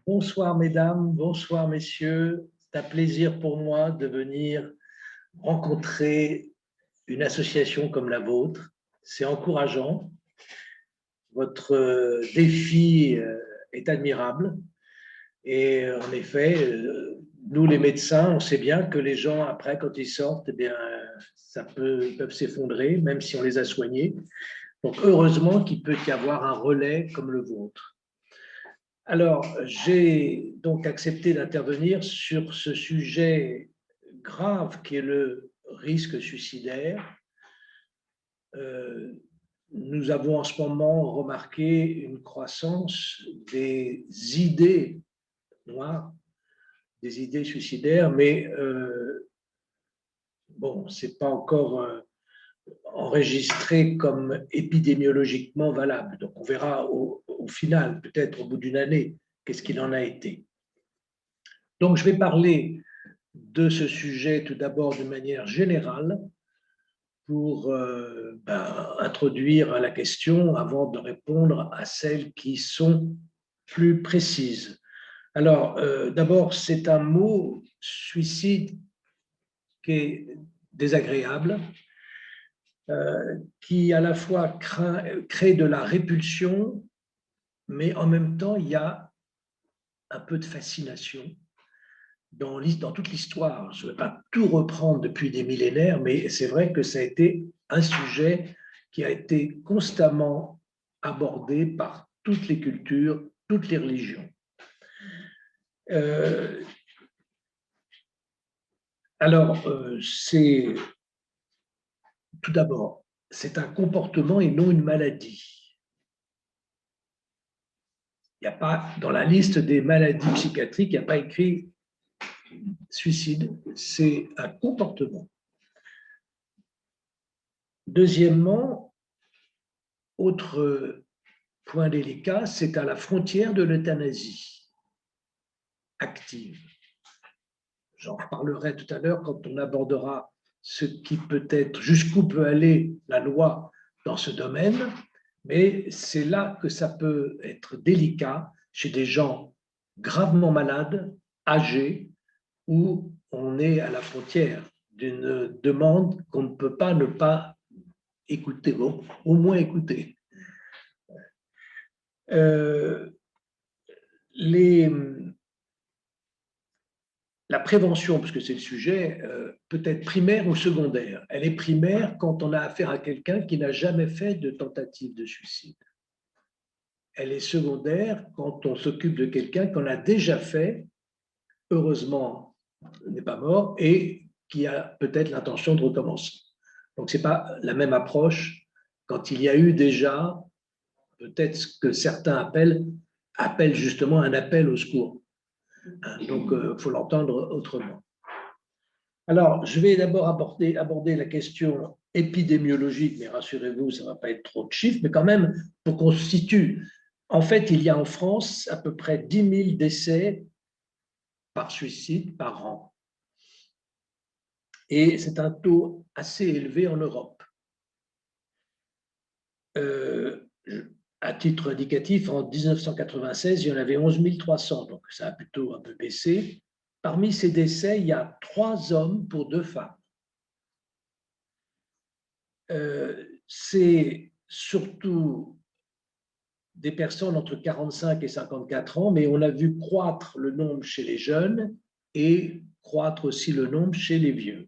Bonsoir mesdames, bonsoir messieurs. C'est un plaisir pour moi de venir rencontrer une association comme la vôtre. C'est encourageant. Votre défi est admirable. Et en effet, nous les médecins, on sait bien que les gens, après, quand ils sortent, eh bien, ils peuvent s'effondrer, même si on les a soignés. Donc heureusement qu'il peut y avoir un relais comme le vôtre. Alors, j'ai donc accepté d'intervenir sur ce sujet grave qui est le risque suicidaire. Nous avons en ce moment remarqué une croissance des idées noires, des idées suicidaires, mais bon, ce n'est pas encore enregistré comme épidémiologiquement valable. Donc, on verra au final, peut-être au bout d'une année, qu'est-ce qu'il en a été. Donc, je vais parler de ce sujet tout d'abord de manière générale pour introduire la question avant de répondre à celles qui sont plus précises. Alors, d'abord, c'est un mot suicide qui est désagréable, qui à la fois crée de la répulsion, mais en même temps, il y a un peu de fascination dans toute l'histoire. Je ne vais pas tout reprendre depuis des millénaires, mais c'est vrai que ça a été un sujet qui a été constamment abordé par toutes les cultures, toutes les religions. C'est tout d'abord, c'est un comportement et non une maladie. Il n'y a pas, dans la liste des maladies psychiatriques, il n'y a pas écrit suicide, c'est un comportement. Deuxièmement, autre point délicat, c'est à la frontière de l'euthanasie active. J'en reparlerai tout à l'heure quand on abordera ce qui peut être, jusqu'où peut aller la loi dans ce domaine, mais c'est là que ça peut être délicat chez des gens gravement malades, âgés, où on est à la frontière d'une demande qu'on ne peut pas ne pas écouter, bon, au moins écouter. La prévention, parce que c'est le sujet, peut être primaire ou secondaire. Elle est primaire quand on a affaire à quelqu'un qui n'a jamais fait de tentative de suicide. Elle est secondaire quand on s'occupe de quelqu'un qu'on a déjà fait, heureusement n'est pas mort, et qui a peut-être l'intention de recommencer. Donc ce n'est pas la même approche quand il y a eu déjà peut-être ce que certains appellent justement un appel au secours. Donc il faut l'entendre autrement. Alors, je vais d'abord aborder la question épidémiologique, mais rassurez-vous, ça ne va pas être trop de chiffres, mais quand même, pour qu'on se situe. En fait, il y a en France à peu près 10 000 décès par suicide par an. Et c'est un taux assez élevé en Europe. À titre indicatif, en 1996, il y en avait 11 300, donc ça a plutôt un peu baissé. Parmi ces décès, il y a 3 hommes pour 2 femmes. C'est surtout des personnes entre 45 et 54 ans, mais on a vu croître le nombre chez les jeunes et croître aussi le nombre chez les vieux.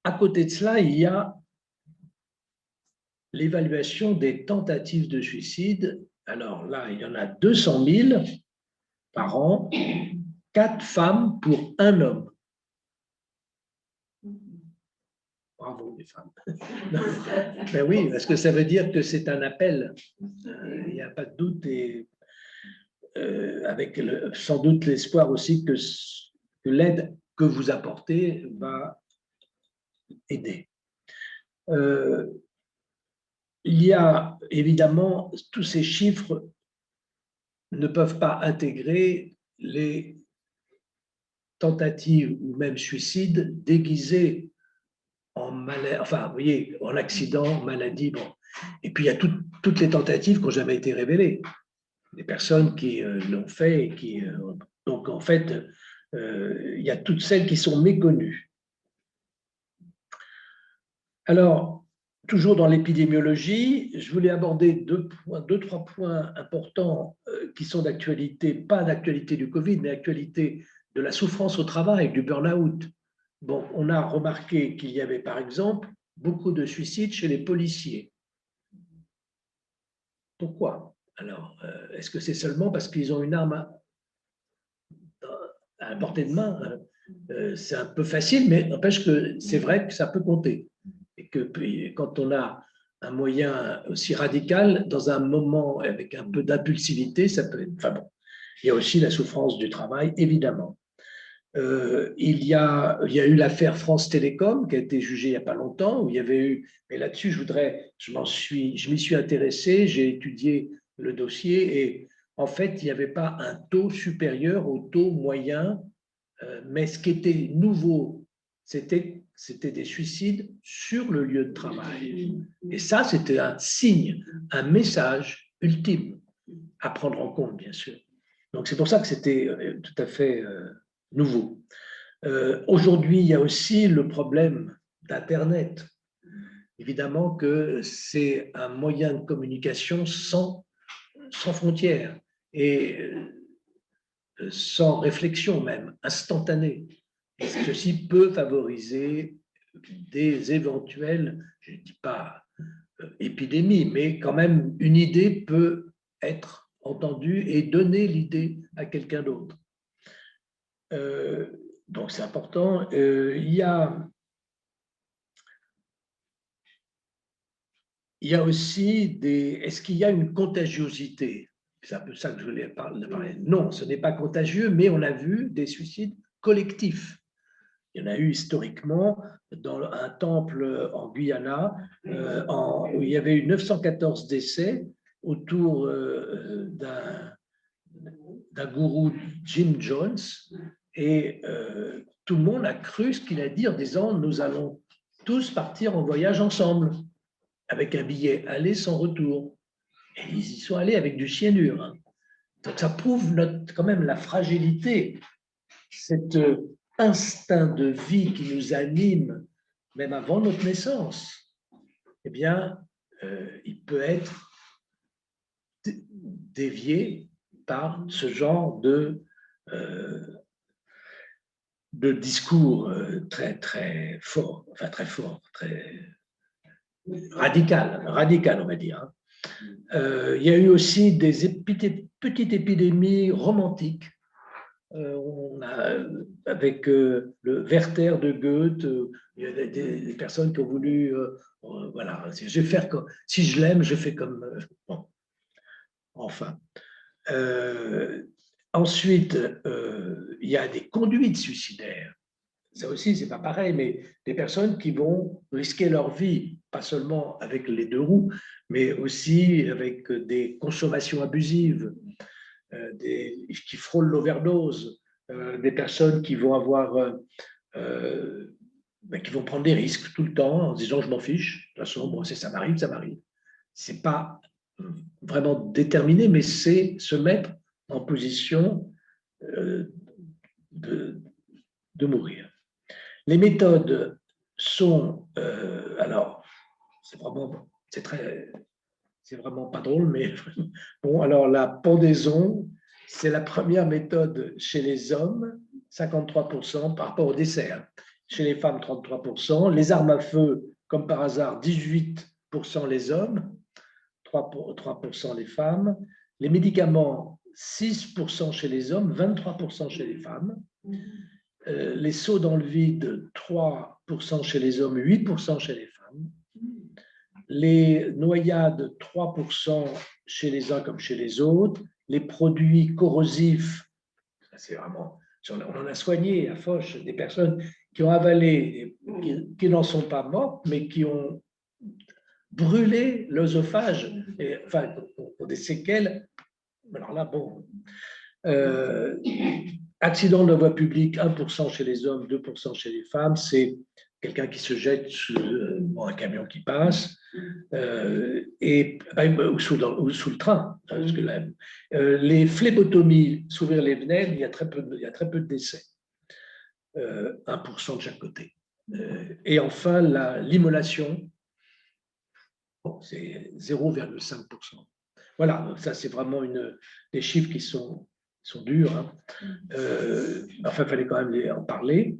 À côté de cela, il y a l'évaluation des tentatives de suicide. Alors là, il y en a 200 000 par an, 4 femmes pour 1 homme. Bravo les femmes. Ben oui, parce que ça veut dire que c'est un appel. Il n'y a pas de doute, et avec sans doute l'espoir aussi que l'aide que vous apportez va aider. Il y a évidemment, tous ces chiffres ne peuvent pas intégrer les tentatives ou même suicides déguisés en maladie, enfin, vous voyez, en accident, maladie, bon. Et puis il y a toutes les tentatives qui n'ont jamais été révélées. des personnes qui l'ont fait et qui… donc, en fait, il y a toutes celles qui sont méconnues. Alors, toujours dans l'épidémiologie, je voulais aborder trois points importants qui sont d'actualité, pas d'actualité du Covid, mais d'actualité de la souffrance au travail, du burn-out. Bon, on a remarqué qu'il y avait, par exemple, beaucoup de suicides chez les policiers. Pourquoi? Alors, est-ce que c'est seulement parce qu'ils ont une arme à portée de main? C'est un peu facile, mais n'empêche que c'est vrai que ça peut compter. Et que quand on a un moyen aussi radical, dans un moment avec un peu d'impulsivité, ça peut être… Enfin bon, il y a aussi la souffrance du travail, évidemment. Il y a eu l'affaire France Télécom qui a été jugée il n'y a pas longtemps, où il y avait eu… Mais là-dessus, je m'y suis intéressé, j'ai étudié le dossier et en fait, il n'y avait pas un taux supérieur au taux moyen, mais ce qui était nouveau, c'était des suicides sur le lieu de travail. Et ça, c'était un signe, un message ultime à prendre en compte, bien sûr. Donc, c'est pour ça que c'était tout à fait nouveau. Aujourd'hui, il y a aussi le problème d'Internet. Évidemment que c'est un moyen de communication sans frontières et sans réflexion même, instantanée. Et ceci peut favoriser des éventuelles, je ne dis pas épidémies, mais quand même une idée peut être entendue et donner l'idée à quelqu'un d'autre. Donc c'est important. Il y a aussi des… Est-ce qu'il y a une contagiosité? C'est un peu ça que je voulais parler. Non, ce n'est pas contagieux, mais on a vu des suicides collectifs. Il y en a eu historiquement dans un temple en Guyana, où il y avait eu 914 décès autour d'un gourou, Jim Jones, et tout le monde a cru ce qu'il a dit en disant « nous allons tous partir en voyage ensemble » avec un billet aller sans retour. Et ils y sont allés avec du cyanure. Hein. Donc ça prouve quand même la fragilité, cet instinct de vie qui nous anime même avant notre naissance. Eh bien, il peut être dévié par ce genre de discours très fort, enfin très fort, très radical, on va dire. Hein. Il y a eu aussi des petites épidémies romantiques. On a, avec le Werther de Goethe, il y a des personnes qui ont voulu, voilà, je vais faire comme, si je l'aime, je fais comme, bon, enfin. Ensuite, il y a des conduites suicidaires. Ça aussi, c'est pas pareil, mais des personnes qui vont risquer leur vie, pas seulement avec les deux roues, mais aussi avec des consommations abusives, qui frôlent l'overdose, des personnes qui vont avoir, qui vont prendre des risques tout le temps en se disant je m'en fiche, de toute façon, bon, ça m'arrive, ça m'arrive. C'est pas vraiment déterminé, mais c'est se mettre en position de mourir. Les méthodes sont, alors, c'est vraiment pas drôle, mais bon, alors la pendaison, c'est la première méthode chez les hommes, 53% par rapport au décès. Hein. Chez les femmes, 33%. Les armes à feu, comme par hasard, 18% les hommes, 3% les femmes. Les médicaments, 6% chez les hommes, 23% chez les femmes. Les sauts dans le vide, 3% chez les hommes, 8% chez les femmes. Les noyades, 3% chez les uns comme chez les autres. Les produits corrosifs, c'est vraiment… On en a soigné à Foch des personnes qui ont avalé, qui n'en sont pas mortes, mais qui ont brûlé l'œsophage, enfin, pour des séquelles. Alors là, bon… accident de la voie publique, 1% chez les hommes, 2% chez les femmes, c'est quelqu'un qui se jette sous un camion qui passe, ou sous le train. Parce que les phlébotomies, s'ouvrir les veines, il y a très peu de décès. 1% de chaque côté. Et enfin, l'immolation, c'est 0,5%. Voilà, ça c'est vraiment des chiffres qui sont durs. Hein. Enfin, il fallait quand même en parler.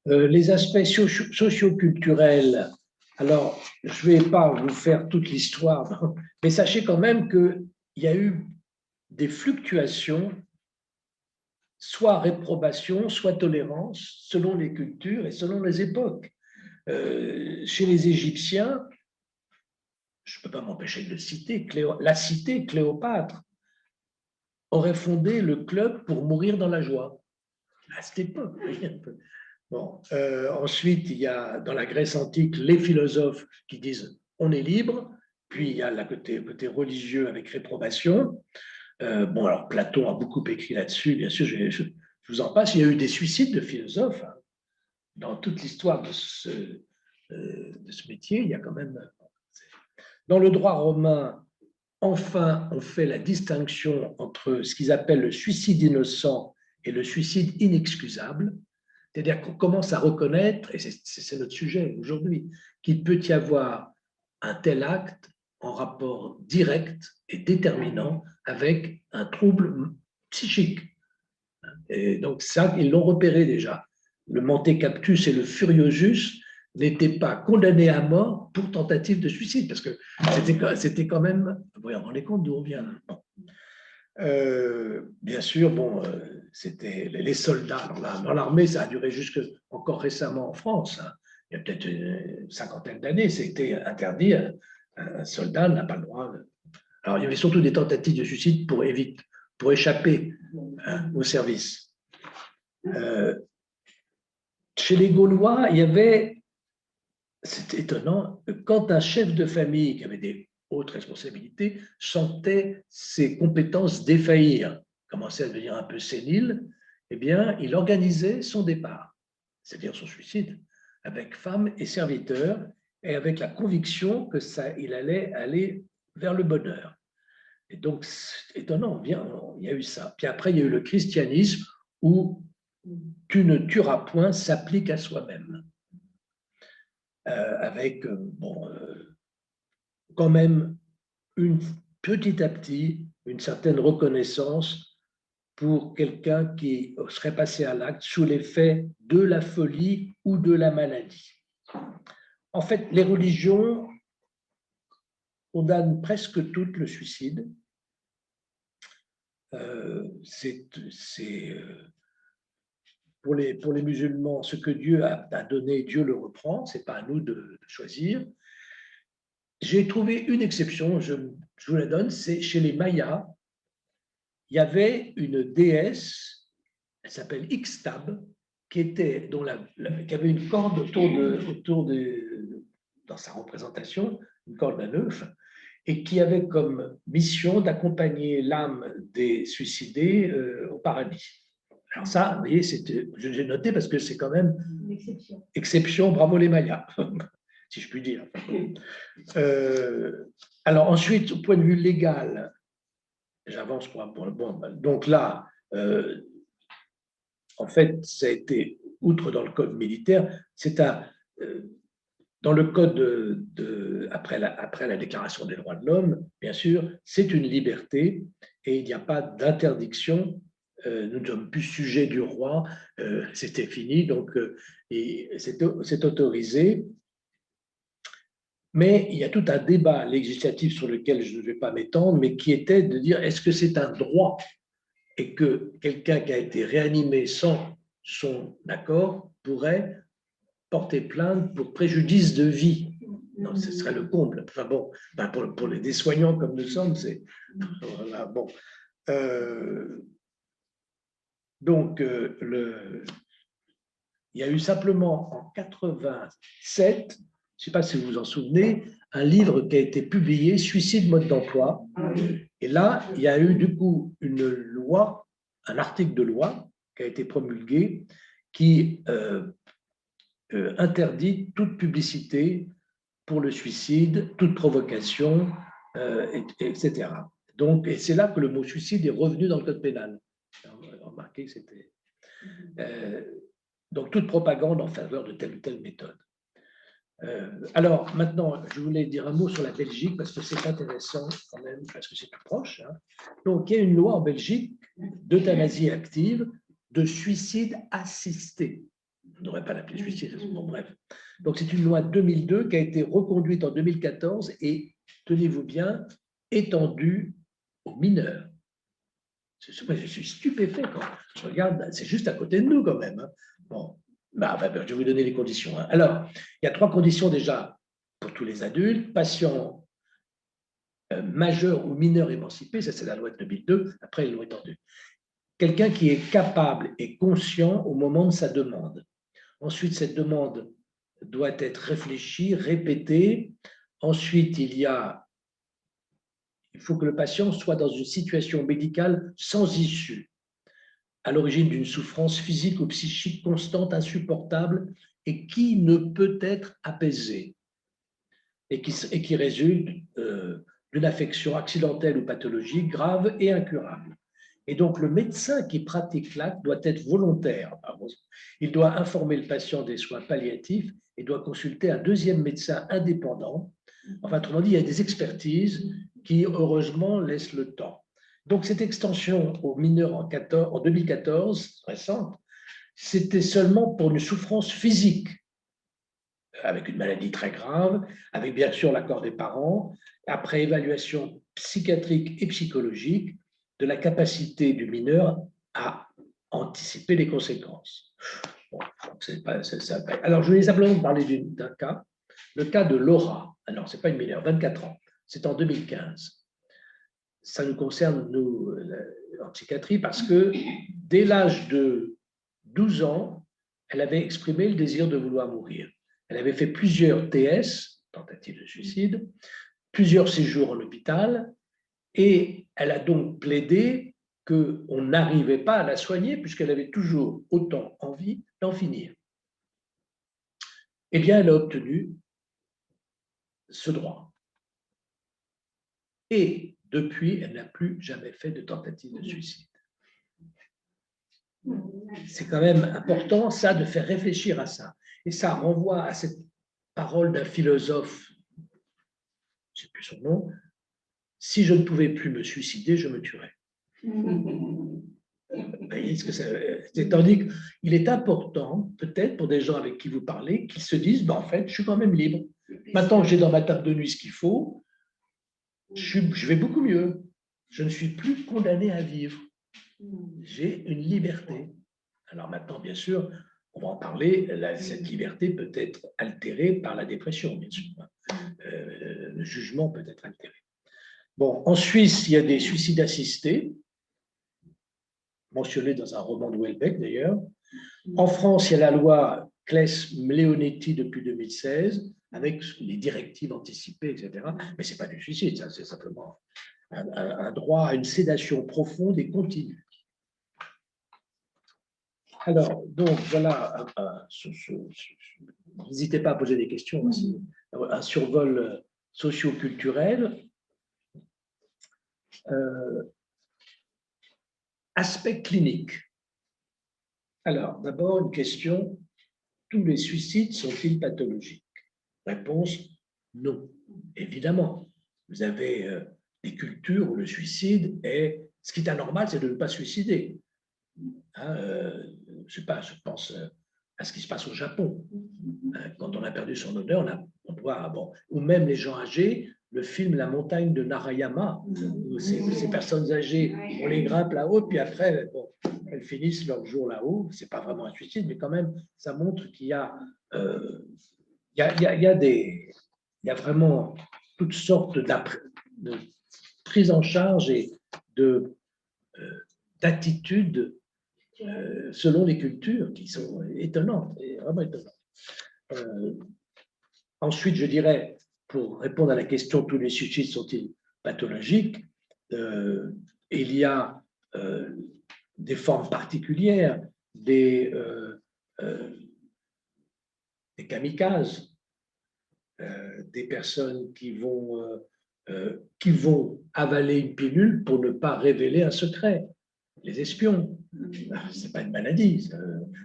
Les aspects socio-culturels, alors je ne vais pas vous faire toute l'histoire, mais sachez quand même qu'il y a eu des fluctuations, soit réprobation, soit tolérance, selon les cultures et selon les époques. Chez les Égyptiens, je ne peux pas m'empêcher de le citer, la cité Cléopâtre aurait fondé le club pour mourir dans la joie. À cette époque. Bon, ensuite, il y a dans la Grèce antique les philosophes qui disent on est libre, puis il y a le côté religieux avec réprobation. Bon, alors Platon a beaucoup écrit là-dessus, bien sûr, je vous en passe. Il y a eu des suicides de philosophes. Hein. Dans toute l'histoire de ce métier, il y a quand même. Dans le droit romain, enfin, on fait la distinction entre ce qu'ils appellent le suicide innocent et le suicide inexcusable. C'est-à-dire qu'on commence à reconnaître, et c'est notre sujet aujourd'hui, qu'il peut y avoir un tel acte en rapport direct et déterminant avec un trouble psychique. Et donc ça, ils l'ont repéré déjà. Le Mentecaptus et le Furiosus n'étaient pas condamnés à mort pour tentative de suicide, parce que c'était quand même, vous vous rendez compte d'où on vient. Bon. Bien sûr, bon, c'était les soldats. Dans l'armée, ça a duré jusque encore récemment en France. Hein. Il y a peut-être une cinquantaine d'années, c'était interdit. Un soldat n'a pas le droit. Alors, il y avait surtout des tentatives de suicide pour échapper au service. Chez les Gaulois, il y avait, c'est étonnant, quand un chef de famille qui avait des haute responsabilité, sentait ses compétences défaillir, commençait à devenir un peu sénile, eh bien, il organisait son départ, c'est-à-dire son suicide, avec femme et serviteurs, et avec la conviction que il allait aller vers le bonheur. Et donc, c'est étonnant, bien, il y a eu ça. Puis après, il y a eu le christianisme, où tu ne tueras point s'applique à soi-même. Avec, quand même, petit à petit, une certaine reconnaissance pour quelqu'un qui serait passé à l'acte sous l'effet de la folie ou de la maladie. En fait, les religions condamnent presque toutes le suicide. Pour les musulmans, ce que Dieu a donné, Dieu le reprend, ce n'est pas à nous de choisir. J'ai trouvé une exception, je vous la donne, c'est chez les Mayas, il y avait une déesse, elle s'appelle Ixtab, qui avait une corde dans sa représentation, une corde à neuf, et qui avait comme mission d'accompagner l'âme des suicidés au paradis. Alors ça, vous voyez, j'ai noté parce que c'est quand même une exception, bravo les Mayas, si je puis dire. Alors ensuite, au point de vue légal, j'avance pour le bon. Donc là, en fait, ça a été, outre dans le code militaire, dans le code après la Déclaration des droits de l'homme, bien sûr, c'est une liberté et il n'y a pas d'interdiction. Nous ne sommes plus sujets du roi, c'était fini, donc c'est autorisé. Mais il y a tout un débat législatif sur lequel je ne vais pas m'étendre, mais qui était de dire est-ce que c'est un droit et que quelqu'un qui a été réanimé sans son accord pourrait porter plainte pour préjudice de vie. Non, ce serait le comble. Enfin bon, pour des soignants comme nous sommes, c'est voilà, bon. Donc, il y a eu simplement en 87, je ne sais pas si vous vous en souvenez, un livre qui a été publié, Suicide, mode d'emploi. Et là, il y a eu du coup une loi, un article de loi qui a été promulgué qui interdit toute publicité pour le suicide, toute provocation, etc. Donc, et c'est là que le mot suicide est revenu dans le code pénal. Remarquez que c'était... donc, toute propagande en faveur de telle ou telle méthode. Alors, maintenant, je voulais dire un mot sur la Belgique, parce que c'est intéressant quand même, parce que c'est tout proche. Hein. Donc, il y a une loi en Belgique d'euthanasie active, de suicide assisté. On n'aurait pas l'appeler suicide, bon, bref. Donc, c'est une loi 2002 qui a été reconduite en 2014 et, tenez-vous bien, étendue aux mineurs. Je suis stupéfait quand je regarde, c'est juste à côté de nous quand même. Hein. Bon, je vais vous donner les conditions. Hein. Alors, il y a 3 conditions déjà pour tous les adultes, patients majeurs ou mineurs émancipés, ça c'est la loi de 2002, après ils l'ont étendue. Quelqu'un qui est capable et conscient au moment de sa demande. Ensuite, cette demande doit être réfléchie, répétée. Ensuite, il faut que le patient soit dans une situation médicale sans issue, à l'origine d'une souffrance physique ou psychique constante, insupportable, et qui ne peut être apaisée, et qui résulte d'une affection accidentelle ou pathologique grave et incurable. Et donc, le médecin qui pratique l'acte doit être volontaire. Il doit informer le patient des soins palliatifs et doit consulter un deuxième médecin indépendant. Enfin, autrement dit, il y a des expertises qui, heureusement, laissent le temps. Donc, cette extension aux mineurs en 2014, récente, c'était seulement pour une souffrance physique, avec une maladie très grave, avec bien sûr l'accord des parents, après évaluation psychiatrique et psychologique de la capacité du mineur à anticiper les conséquences. Bon, alors, je voulais simplement parler d'un cas, le cas de Laura. Alors, ce n'est pas une mineure, 24 ans. C'est en 2015. Ça nous concerne, nous, en psychiatrie, parce que dès l'âge de 12 ans, elle avait exprimé le désir de vouloir mourir. Elle avait fait plusieurs TS, tentatives de suicide, plusieurs séjours en hôpital, et elle a donc plaidé qu'on n'arrivait pas à la soigner puisqu'elle avait toujours autant envie d'en finir. Eh bien, elle a obtenu ce droit. Et depuis, elle n'a plus jamais fait de tentative de suicide. C'est quand même important, ça, de faire réfléchir à ça. Et ça renvoie à cette parole d'un philosophe, je ne sais plus son nom, si je ne pouvais plus me suicider, je me tuerais. Vous voyez ce que c'est, tandis qu'il est important, peut-être pour des gens avec qui vous parlez, qu'ils se disent, en fait, je suis quand même libre. Maintenant que j'ai dans ma table de nuit ce qu'il faut, je vais beaucoup mieux. Je ne suis plus condamné à vivre. J'ai une liberté. Alors maintenant, bien sûr, on va en parler, cette liberté peut être altérée par la dépression, bien sûr. Le jugement peut être altéré. Bon, en Suisse, il y a des suicides assistés, mentionnés dans un roman de Houellebecq d'ailleurs. En France, il y a la loi Claes-Leonetti depuis 2016, avec les directives anticipées, etc. Mais ce n'est pas du suicide, ça, c'est simplement un droit à une sédation profonde et continue. Alors, donc voilà, n'hésitez pas à poser des questions, un survol socio-culturel. Aspect clinique. Alors, d'abord, une question, tous les suicides sont-ils pathologiques? Réponse, non. Évidemment, vous avez des cultures où le suicide est... Ce qui est anormal, c'est de ne pas se suicider. Hein, je sais pas, je pense à ce qui se passe au Japon. Quand on a perdu son honneur, on doit... Bon, ou même les gens âgés, le film La montagne de Narayama, où ces personnes âgées, on les grimpe là-haut, puis après, bon, elles finissent leur jour là-haut. Ce n'est pas vraiment un suicide, mais quand même, ça montre qu'il y a, il y a vraiment toutes sortes de prise en charge et d'attitudes selon les cultures qui sont étonnantes, vraiment étonnantes. Ensuite, je dirais, pour répondre à la question, tous les suicides sont-ils pathologiques? Il y a des formes particulières, des kamikazes, des personnes qui vont avaler une pilule pour ne pas révéler un secret. Les espions, c'est pas une maladie,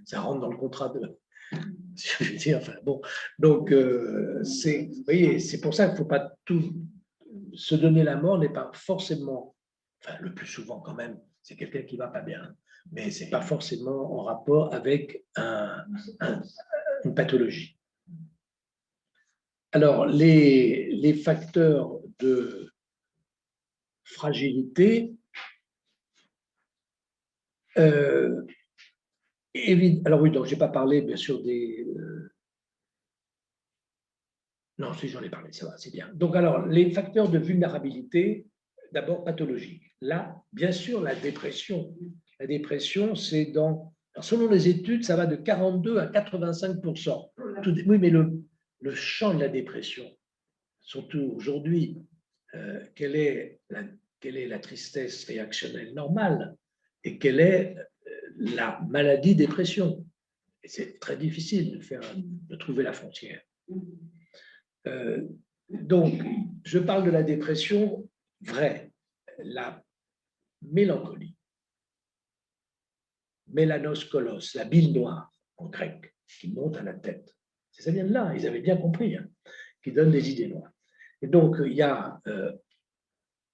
ça rentre dans le contrat de. Je veux dire, enfin bon. Donc, vous voyez, c'est pour ça qu'il ne faut pas tout. Se donner la mort n'est pas forcément, enfin le plus souvent quand même, c'est quelqu'un qui ne va pas bien, mais ce n'est pas forcément en rapport avec une pathologie. Alors, les facteurs de fragilité, alors oui, donc je n'ai pas parlé bien sûr des... non, si j'en ai parlé, ça va, c'est bien. Donc alors, les facteurs de vulnérabilité, d'abord pathologiques. Là, bien sûr, la dépression. La dépression, c'est dans... Alors, selon les études, ça va de 42 à 85%. Oui, mais le champ de la dépression, surtout aujourd'hui, quelle est la tristesse réactionnelle normale et quelle est la maladie dépression. Et c'est très difficile de trouver la frontière. Donc, je parle de la dépression vraie, la mélancolie, mélanos kolos, la bile noire en grec, qui monte à la tête. Ça vient de là, ils avaient bien compris, hein, qui donne des idées noires. Et donc, il y a,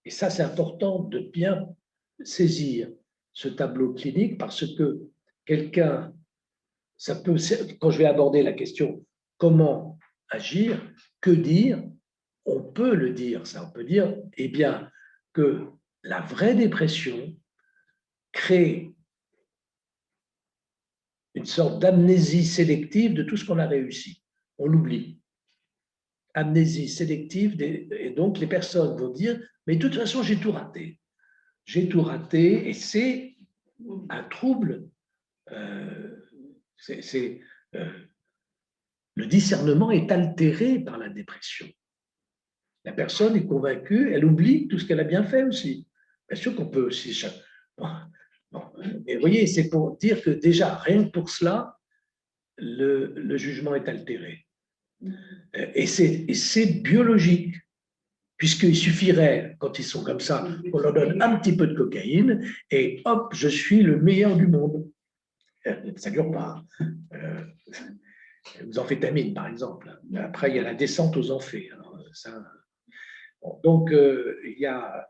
et ça c'est important de bien saisir ce tableau clinique parce que quelqu'un, ça peut, quand je vais aborder la question comment agir, que dire, on peut le dire, ça, on peut dire, eh bien, que la vraie dépression crée une sorte d'amnésie sélective de tout ce qu'on a réussi. On l'oublie. Amnésie sélective, et donc les personnes vont dire, mais de toute façon, j'ai tout raté. J'ai tout raté, et c'est un trouble. Le discernement est altéré par la dépression. La personne est convaincue, elle oublie tout ce qu'elle a bien fait aussi. Bien sûr qu'on peut aussi. Mais vous voyez, c'est pour dire que déjà, rien que pour cela, le jugement est altéré. Et c'est biologique, puisqu'il suffirait, quand ils sont comme ça, qu'on leur donne un petit peu de cocaïne et hop, je suis le meilleur du monde. Ça ne dure pas. Aux amphétamines, par exemple. Après, il y a la descente aux amphés. Donc, il y a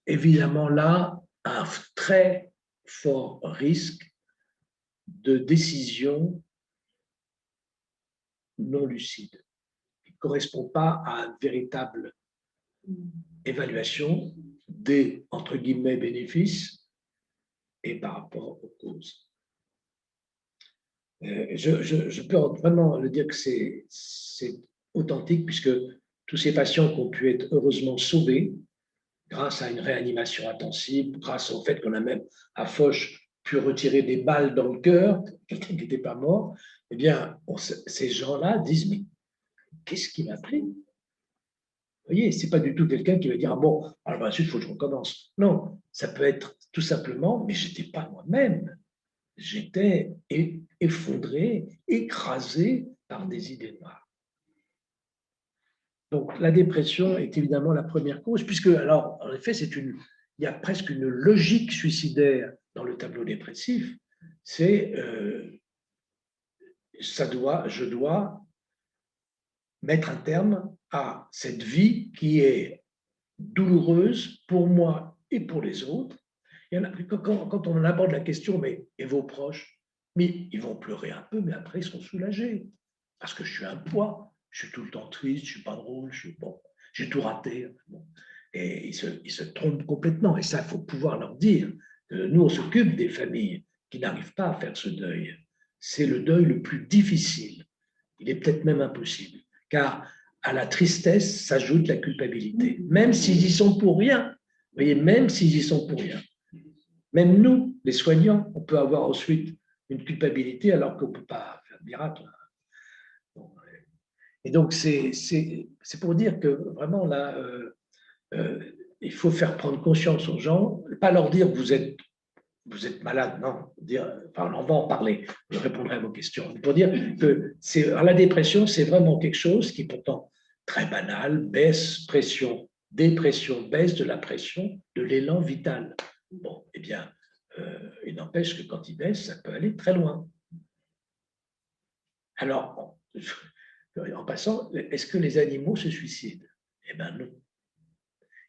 évidemment là un très fort risque de décision non lucide, qui ne correspond pas à une véritable évaluation des, entre guillemets, bénéfices et par rapport aux causes. Je peux vraiment le dire que c'est authentique puisque tous ces patients qui ont pu être heureusement sauvés grâce à une réanimation intensive, grâce au fait qu'on a même à Foch pu retirer des balles dans le cœur, quelqu'un qui n'était pas mort, eh bien, ces gens-là disent, mais qu'est-ce qui m'a pris? Vous voyez, ce n'est pas du tout quelqu'un qui va dire, ah bon, alors ensuite, il faut que je recommence. Non, ça peut être tout simplement, mais je n'étais pas moi-même. J'étais effondré, écrasé par des idées noires. Donc, la dépression est évidemment la première cause, puisque, alors, en effet, il y a presque une logique suicidaire dans le tableau dépressif. C'est, je dois mettre un terme à cette vie qui est douloureuse pour moi et pour les autres. Il y en a, quand on aborde la question, mais et vos proches, mais ils vont pleurer un peu, mais après ils seront soulagés parce que je suis un poids, je suis tout le temps triste, je suis pas drôle, j'ai tout raté. Bon. Et ils se trompent complètement. Et ça, il faut pouvoir leur dire. Nous, on s'occupe des familles qui n'arrivent pas à faire ce deuil. C'est le deuil le plus difficile. Il est peut-être même impossible, car à la tristesse s'ajoute la culpabilité, même s'ils y sont pour rien. Vous voyez, même s'ils y sont pour rien. Même nous, les soignants, on peut avoir ensuite une culpabilité alors qu'on ne peut pas faire de miracle. Et donc, c'est pour dire que vraiment, là, il faut faire prendre conscience aux gens, pas leur dire vous êtes vous êtes malade, non. Enfin, on va en parler, je répondrai à vos questions. Pour dire que la dépression, c'est vraiment quelque chose qui est pourtant très banal, baisse, pression, dépression, baisse de la pression, de l'élan vital. Bon, eh bien, il n'empêche que quand il baisse, ça peut aller très loin. Alors, en passant, est-ce que les animaux se suicident? Eh bien non.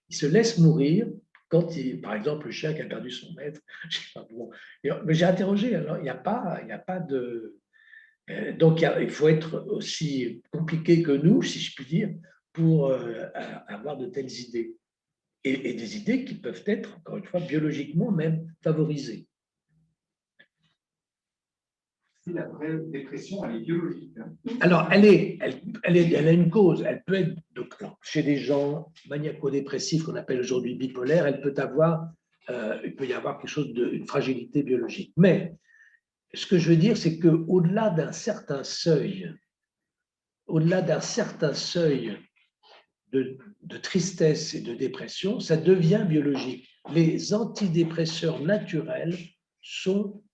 Ils se laissent mourir quand, par exemple, le chien qui a perdu son maître. Je sais pas, bon. Mais j'ai interrogé, alors il n'y a pas de... Donc il faut être aussi compliqué que nous, si je puis dire, pour avoir de telles idées. Et des idées qui peuvent être, encore une fois, biologiquement même favorisées. La vraie dépression, elle est biologique. Alors, elle a une cause. Elle peut être, donc, chez des gens maniaco-dépressifs qu'on appelle aujourd'hui bipolaires, il peut y avoir quelque chose une fragilité biologique. Mais ce que je veux dire, c'est qu'au-delà d'un certain seuil, de tristesse et de dépression, ça devient biologique. Les antidépresseurs naturels sont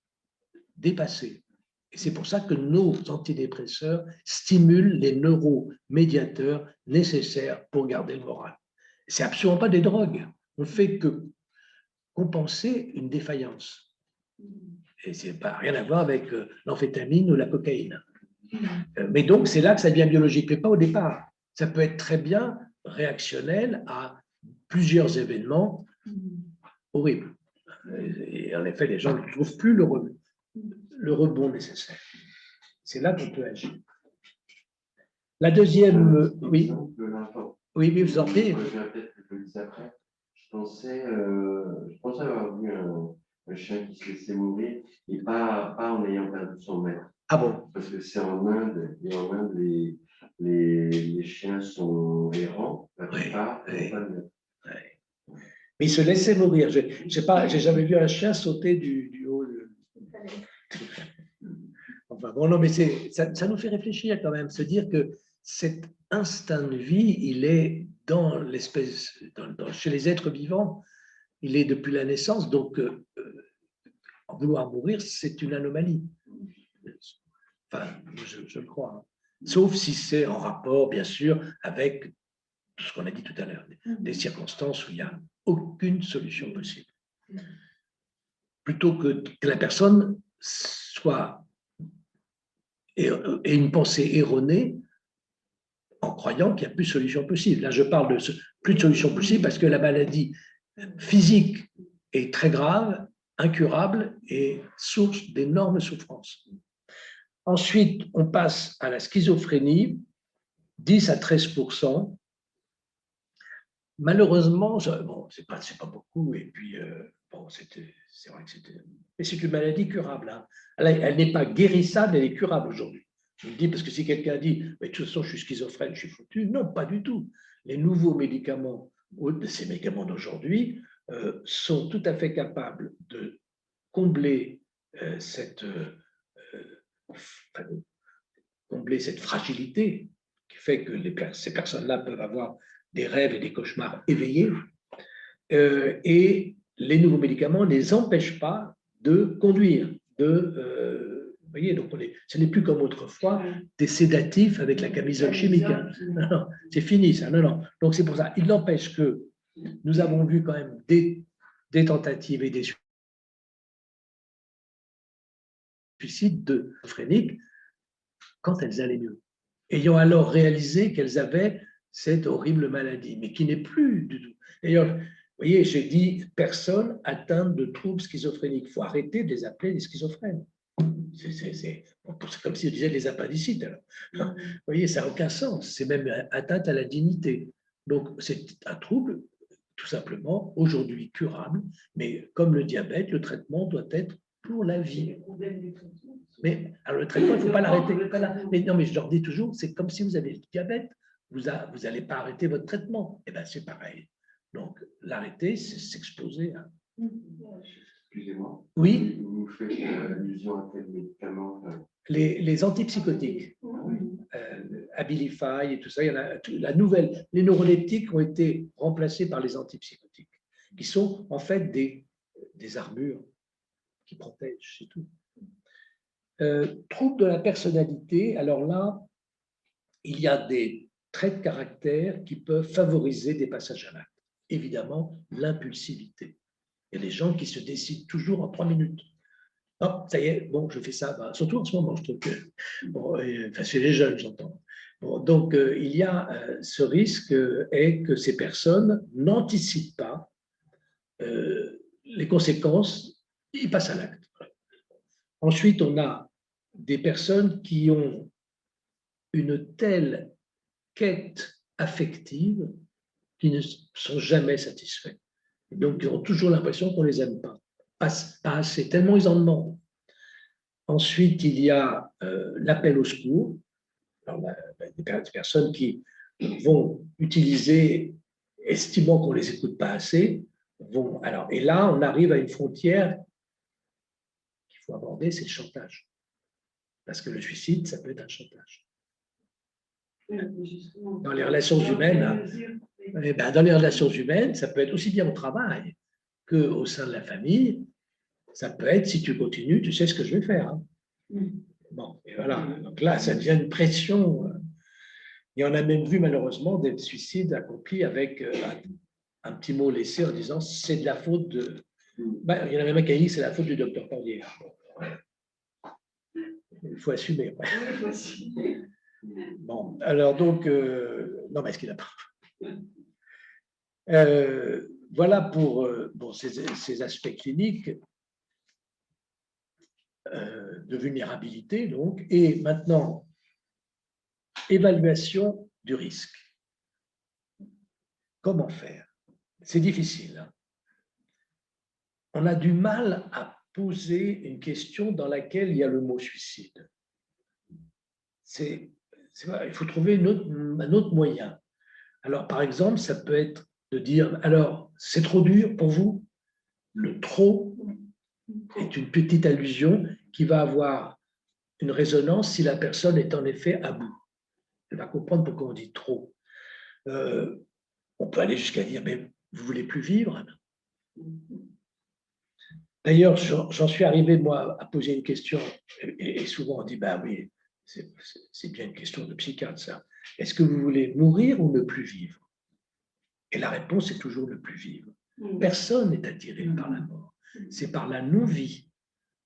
dépassés. Et c'est pour ça que nos antidépresseurs stimulent les neuromédiateurs nécessaires pour garder le moral. Ce n'est absolument pas des drogues. On ne fait que compenser une défaillance. Et ça n'a rien à voir avec l'amphétamine ou la cocaïne. Mais donc, c'est là que ça devient biologique, mais pas au départ. Ça peut être très bien réactionnel à plusieurs événements horribles. Et en effet, les gens ne trouvent plus le rebond nécessaire. C'est là qu'on peut agir. La deuxième, oui, oui, vous en prie. Je pensais avoir vu un chien qui se laissait mourir, et pas en ayant perdu son maître. Ah bon? Parce que c'est en Inde, et en Inde, les chiens sont errants, la plupart, Oui. pas de maître. Oui. Mais il se laissait mourir. Je sais pas, j'ai jamais vu un chien sauter du haut. Enfin bon, non, mais ça nous fait réfléchir quand même, se dire que cet instinct de vie, il est dans l'espèce, chez les êtres vivants, il est depuis la naissance, donc en vouloir mourir, c'est une anomalie. Enfin, je le crois. Sauf si c'est en rapport, bien sûr, avec tout ce qu'on a dit tout à l'heure, des circonstances où il n'y a aucune solution possible. Plutôt que la personne soit ait une pensée erronée en croyant qu'il n'y a plus de solution possible. Là, je parle de plus de solution possible parce que la maladie physique est très grave, incurable et source d'énormes souffrances. Ensuite, on passe à la schizophrénie, 10 à 13%. Malheureusement, bon, c'est pas beaucoup, et puis bon, c'est vrai que mais c'est une maladie curable. Hein. Elle n'est pas guérissable, elle est curable aujourd'hui. Je le dis parce que si quelqu'un dit, mais de toute façon, je suis schizophrène, je suis foutu, non, pas du tout. Les nouveaux médicaments, ces médicaments d'aujourd'hui, sont tout à fait capables de combler cette fragilité qui fait que ces personnes-là peuvent avoir des rêves et des cauchemars éveillés. Et les nouveaux médicaments ne les empêchent pas de conduire. Vous voyez, donc ce n'est plus comme autrefois des sédatifs avec la camisole chimique. Hein. Non, c'est fini ça. Non. Donc c'est pour ça. Il n'empêche que nous avons vu quand même des tentatives et des suicides phréniques quand elles allaient mieux, ayant alors réalisé qu'elles avaient cette horrible maladie, mais qui n'est plus du tout. D'ailleurs, vous voyez, j'ai dit personne atteinte de troubles schizophréniques. Il faut arrêter de les appeler des schizophrènes. C'est comme si on disait les appendicites. Alors. Vous voyez, ça n'a aucun sens. C'est même atteinte à la dignité. Donc, c'est un trouble, tout simplement, aujourd'hui curable, mais comme le diabète, le traitement doit être pour la vie. Mais alors le traitement, il ne faut pas l'arrêter. Mais non, mais je leur dis toujours, c'est comme si vous avez le diabète, vous n'allez pas arrêter votre traitement. Eh bien, c'est pareil. Donc, l'arrêter, c'est s'exposer à... Excusez-moi. Oui. Vous faites allusion à quel médicament? Les antipsychotiques, Abilify et tout ça, il y en a, les neuroleptiques ont été remplacés par les antipsychotiques, qui sont en fait des armures qui protège, c'est tout. Trouble de la personnalité, alors là, il y a des traits de caractère qui peuvent favoriser des passages à l'acte. Évidemment, l'impulsivité. Il y a des gens qui se décident toujours en 3 minutes. Non, ça y est, bon, je fais ça. Ben, surtout en ce moment, je trouve que. Bon, enfin, chez les jeunes, j'entends. Bon, donc, il y a ce risque est que ces personnes n'anticipent pas les conséquences, ils passent à l'acte. Ensuite, on a des personnes qui ont une telle quête affective qui ne sont jamais satisfaits. Donc, ils ont toujours l'impression qu'on ne les aime pas. Pas assez, tellement ils en demandent. Ensuite, il y a l'appel au secours. Alors, des personnes qui vont utiliser, estimant qu'on ne les écoute pas assez, vont. Alors, et là, on arrive à une frontière qu'il faut aborder, c'est le chantage. Parce que le suicide, ça peut être un chantage. Dans les relations humaines, dans les relations humaines, ça peut être aussi bien au travail qu'au sein de la famille. Ça peut être, si tu continues, tu sais ce que je vais faire. Hein. Bon, et voilà. Donc là, ça devient une pression. Et on a même vu malheureusement des suicides accomplis avec un petit mot laissé en disant c'est de la faute de. Ben, il y en a même un qui a dit c'est la faute du docteur Cordier. Il faut assumer. Bon, alors donc, non, mais est-ce qu'il n'a pas. Voilà pour bon, ces aspects cliniques de vulnérabilité, donc, et maintenant, évaluation du risque. Comment faire? C'est difficile. Hein. On a du mal à poser une question dans laquelle il y a le mot suicide. Il faut trouver un autre moyen. Alors, par exemple, ça peut être de dire, alors, c'est trop dur pour vous? Le trop est une petite allusion qui va avoir une résonance si la personne est en effet à bout. Elle va comprendre pourquoi on dit trop. On peut aller jusqu'à dire, mais vous voulez plus vivre? D'ailleurs, j'en suis arrivé, moi, à poser une question, et souvent on dit, bah oui, c'est bien une question de psychiatre, ça. Est-ce que vous voulez mourir ou ne plus vivre? Et la réponse est toujours ne plus vivre. Personne n'est attiré par la mort. C'est par la non-vie.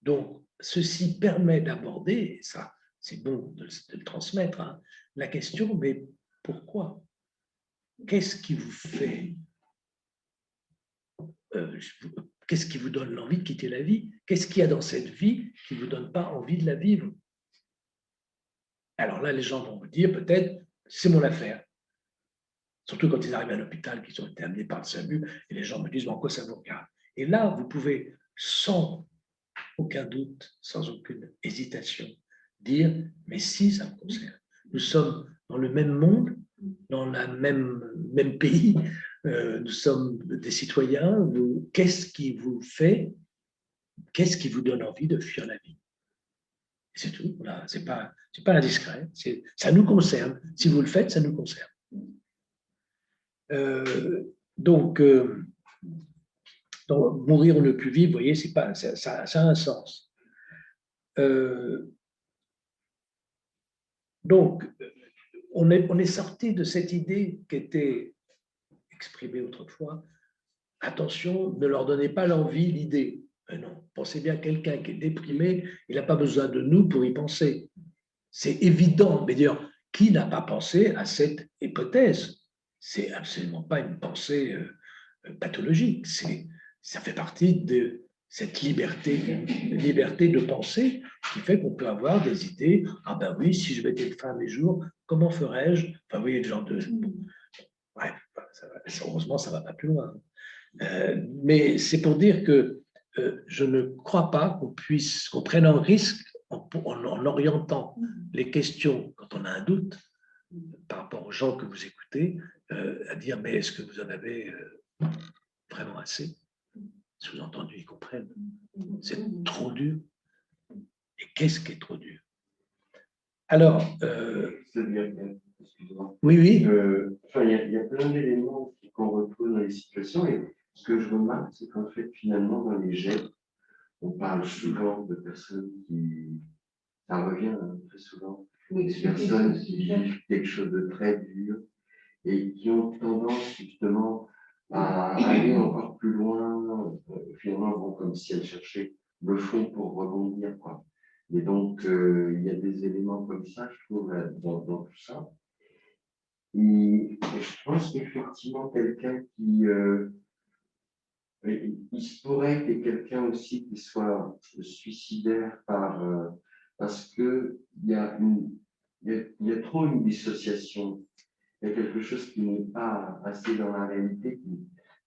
Donc, ceci permet d'aborder, ça, c'est bon de le transmettre, hein, la question, mais pourquoi? Qu'est-ce qui vous fait qu'est-ce qui vous donne l'envie de quitter la vie? Qu'est-ce qu'il y a dans cette vie qui ne vous donne pas envie de la vivre? Alors là, les gens vont vous dire peut-être, c'est mon affaire. Surtout quand ils arrivent à l'hôpital, qu'ils ont été amenés par le SAMU, et les gens me disent, en quoi ça vous regarde? Et là, vous pouvez, sans aucun doute, sans aucune hésitation, dire, mais si, ça me concerne. Nous sommes dans le même monde, dans le même pays, nous sommes des citoyens. Qu'est-ce qui vous fait, qu'est-ce qui vous donne envie de fuir la vie? C'est tout. Voilà. C'est pas indiscret. Ça nous concerne. Si vous le faites, ça nous concerne. Donc, mourir ou ne plus vivre, vous voyez, ça a un sens. Donc, on est sorti de cette idée qui était exprimée autrefois. Attention, ne leur donnez pas l'envie, l'idée. Non, pensez bien, quelqu'un qui est déprimé, il n'a pas besoin de nous pour y penser. C'est évident, mais d'ailleurs, qui n'a pas pensé à cette hypothèse? C'est absolument pas une pensée pathologique. Ça fait partie de cette liberté de penser qui fait qu'on peut avoir des idées. Ah ben oui, si je mettais fin à mes jours, comment ferais-je? Enfin, vous voyez, le genre de. Bref, heureusement, ça ne va pas plus loin. Mais c'est pour dire que je ne crois pas qu'on prenne un risque en orientant les questions quand on a un doute par rapport aux gens que vous écoutez, à dire mais est-ce que vous en avez vraiment assez? Sous-entendu, ils comprennent. C'est trop dur. Et qu'est-ce qui est trop dur? Alors, oui, oui. Il y a plein d'éléments qu'on retrouve dans les situations et ce que je remarque, c'est qu'en fait, finalement, dans les gestes, on parle souvent de personnes qui, ça revient très souvent, Oui, des personnes qui vivent quelque chose de très dur et qui ont tendance justement à aller encore plus loin, finalement, bon, comme si elles cherchaient le fond pour rebondir, quoi. Et donc, il y a des éléments comme ça, je trouve, dans tout ça. Et je pense qu'effectivement, quelqu'un qui... il se pourrait qu'il y ait quelqu'un aussi qui soit suicidaire parce qu'il y a, il y a trop une dissociation. Il y a quelque chose qui n'est pas assez dans la réalité,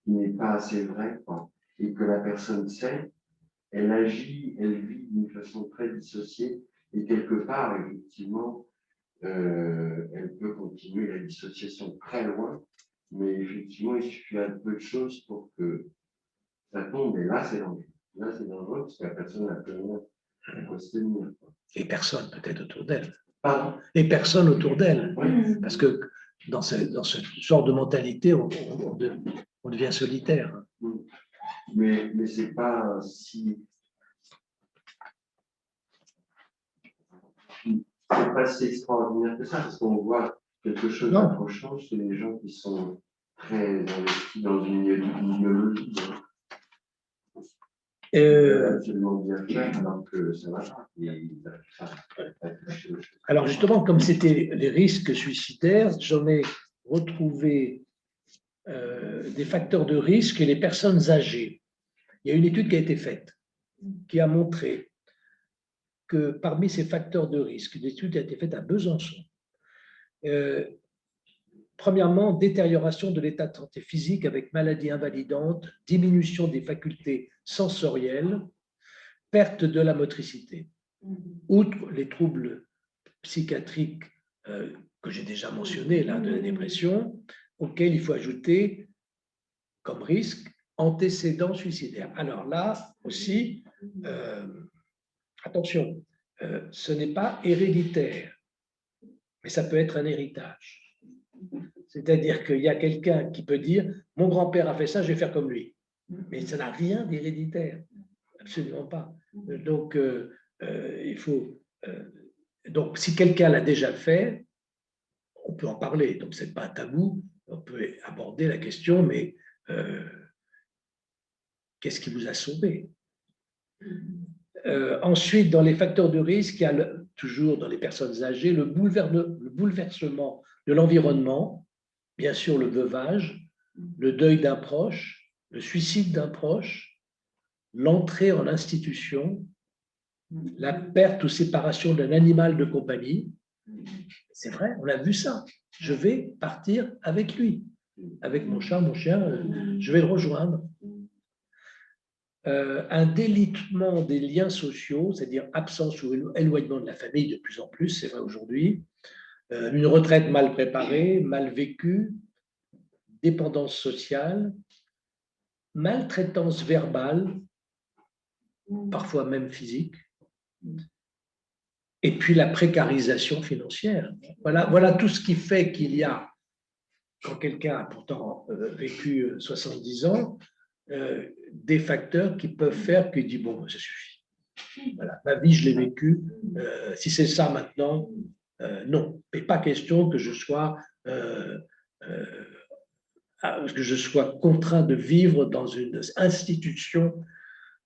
qui n'est pas assez vrai, quoi. Et que la personne sait, elle agit, elle vit d'une façon très dissociée, et quelque part, effectivement, elle peut continuer la dissociation très loin, mais effectivement, il suffit un peu de choses pour que ça tombe, et là, c'est dangereux. Là, c'est dangereux parce que la personne n'a plus rien à quoi se tenir, quoi. Et personne peut-être autour d'elle. Pardon? Et personne autour d'elle. Oui. Parce que dans ce genre de mentalité, on devient solitaire. Mais c'est pas si extraordinaire que ça, parce qu'on voit quelque chose d'approchant chez les gens qui sont très investis dans une idéologie. Absolument bien faire, alors que ça va pas. Alors justement, comme c'était les risques suicidaires, j'en ai retrouvé des facteurs de risque et les personnes âgées. Il y a une étude qui a été faite qui a montré que parmi ces facteurs de risque, une étude a été faite à Besançon. Premièrement, détérioration de l'état de santé physique avec maladie invalidante, diminution des facultés sensorielles, perte de la motricité. Outre les troubles psychiatriques que j'ai déjà mentionnés, là, de la dépression, auxquels il faut ajouter comme risque antécédents suicidaires. Alors là aussi, attention, ce n'est pas héréditaire, mais ça peut être un héritage. C'est-à-dire qu'il y a quelqu'un qui peut dire « mon grand-père a fait ça, je vais faire comme lui ». Mais ça n'a rien d'héréditaire, absolument pas. Donc, il faut… donc, si quelqu'un l'a déjà fait, on peut en parler. Donc, ce n'est pas un tabou, on peut aborder la question, mais qu'est-ce qui vous a sauvé? Ensuite, dans les facteurs de risque, il y a toujours dans les personnes âgées le bouleversement de l'environnement, bien sûr le veuvage, le deuil d'un proche, le suicide d'un proche, l'entrée en institution, la perte ou séparation d'un animal de compagnie. C'est vrai, on a vu ça. Je vais partir avec lui, avec mon chat, mon chien, je vais le rejoindre. Un délitement des liens sociaux, c'est-à-dire absence ou éloignement de la famille de plus en plus, c'est vrai aujourd'hui, une retraite mal préparée, mal vécue, dépendance sociale, maltraitance verbale, parfois même physique, et puis la précarisation financière. Voilà tout ce qui fait qu'il y a, quand quelqu'un a pourtant vécu 70 ans, des facteurs qui peuvent faire qu'il dit « bon, ça suffit. Voilà, ma vie, je l'ai vécue. Si c'est ça maintenant, non. Mais pas question que je sois contraint de vivre dans une institution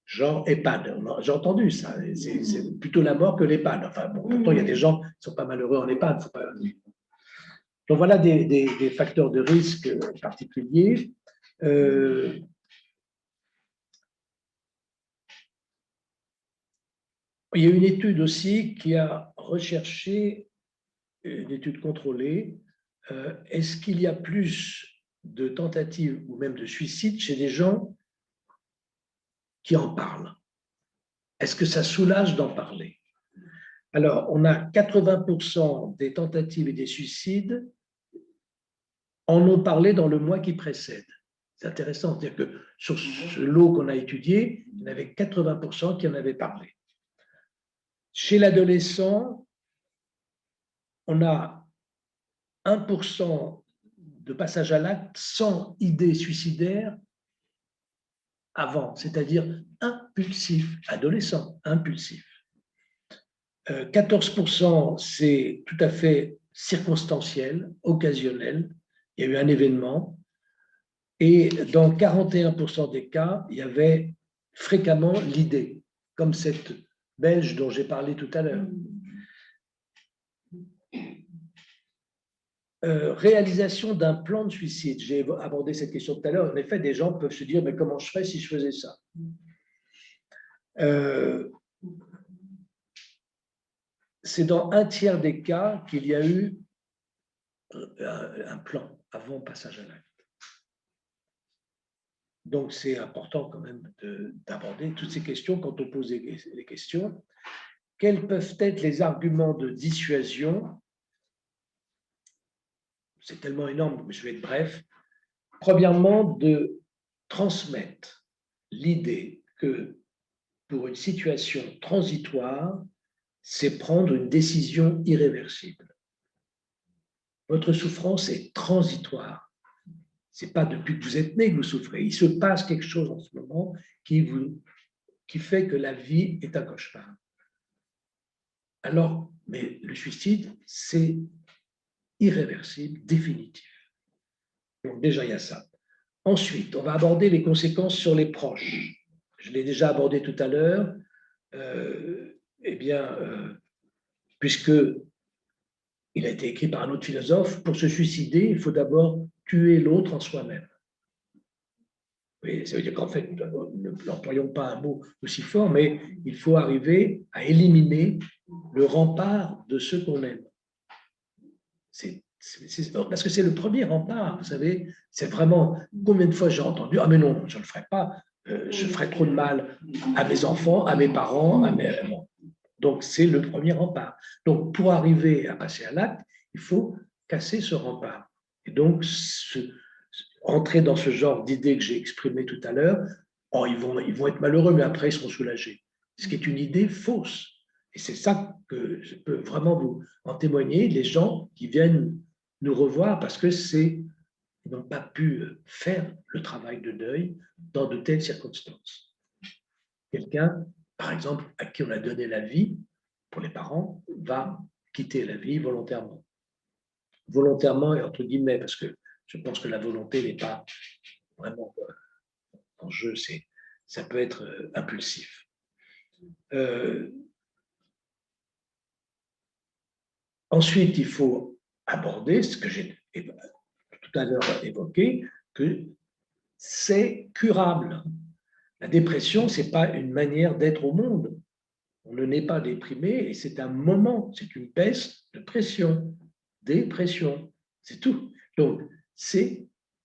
genre EHPAD. J'ai entendu ça. C'est plutôt la mort que l'EHPAD. Enfin, bon, pourtant, il y a des gens qui ne sont pas malheureux en EHPAD. Faut pas… Donc, voilà des facteurs de risque particuliers. Il y a une étude aussi qui a recherché, une étude contrôlée, est-ce qu'il y a plus de tentatives ou même de suicides chez des gens qui en parlent? Est-ce que ça soulage d'en parler? Alors, on a 80% des tentatives et des suicides en ont parlé dans le mois qui précède. C'est intéressant, c'est-à-dire que sur ce lot qu'on a étudié, il y en avait 80% qui en avaient parlé. Chez l'adolescent, on a 1% de passage à l'acte sans idée suicidaire avant, c'est-à-dire impulsif, adolescent, impulsif. 14%, c'est tout à fait circonstanciel, occasionnel. Il y a eu un événement. Et dans 41% des cas, il y avait fréquemment l'idée, comme cette Belge dont j'ai parlé tout à l'heure. Réalisation d'un plan de suicide. J'ai abordé cette question tout à l'heure. En effet, des gens peuvent se dire, mais comment je ferais si je faisais ça? C'est dans un tiers des cas qu'il y a eu un plan avant passage à l'acte. Donc, c'est important quand même d'aborder toutes ces questions quand on pose les questions. Quels peuvent être les arguments de dissuasion? C'est tellement énorme, mais je vais être bref. Premièrement, de transmettre l'idée que pour une situation transitoire, c'est prendre une décision irréversible. Votre souffrance est transitoire. Ce n'est pas depuis que vous êtes né que vous souffrez. Il se passe quelque chose en ce moment qui fait que la vie est un cauchemar. Alors, mais le suicide, c'est irréversible, définitif. Donc déjà, il y a ça. Ensuite, on va aborder les conséquences sur les proches. Je l'ai déjà abordé tout à l'heure. Puisque il a été écrit par un autre philosophe, pour se suicider, il faut d'abord tuer l'autre en soi-même. Oui, ça veut dire qu'en fait, n'employons pas un mot aussi fort, mais il faut arriver à éliminer le rempart de ceux qu'on aime. Parce que c'est le premier rempart, vous savez, c'est vraiment, combien de fois j'ai entendu, ah mais non, je ne le ferai pas, je ferai trop de mal à mes enfants, à mes parents, à mes... Bon. Donc c'est le premier rempart. Donc pour arriver à passer à l'acte, il faut casser ce rempart. Et donc entrer dans ce genre d'idée que j'ai exprimée tout à l'heure, oh, ils vont être malheureux, mais après ils seront soulagés. Ce qui est une idée fausse. Et c'est ça que je peux vraiment vous en témoigner, les gens qui viennent nous revoir parce que ils n'ont pas pu faire le travail de deuil dans de telles circonstances. Quelqu'un, par exemple, à qui on a donné la vie, pour les parents, va quitter la vie volontairement. Volontairement et entre guillemets, parce que je pense que la volonté n'est pas vraiment en jeu, ça peut être impulsif. Ensuite, il faut aborder ce que j'ai tout à l'heure évoqué, que c'est curable. La dépression, ce n'est pas une manière d'être au monde. On ne naît pas déprimé et c'est un moment, c'est une baisse de pression, dépression, c'est tout. Donc,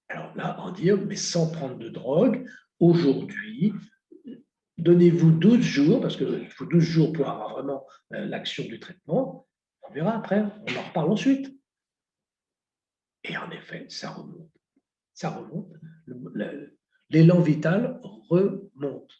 alors là, en dire, mais sans prendre de drogue, aujourd'hui, donnez-vous 12 jours, parce qu'il faut 12 jours pour avoir vraiment l'action du traitement, on verra après, on en reparle ensuite. Et en effet, ça remonte. Ça remonte. L'élan vital remonte.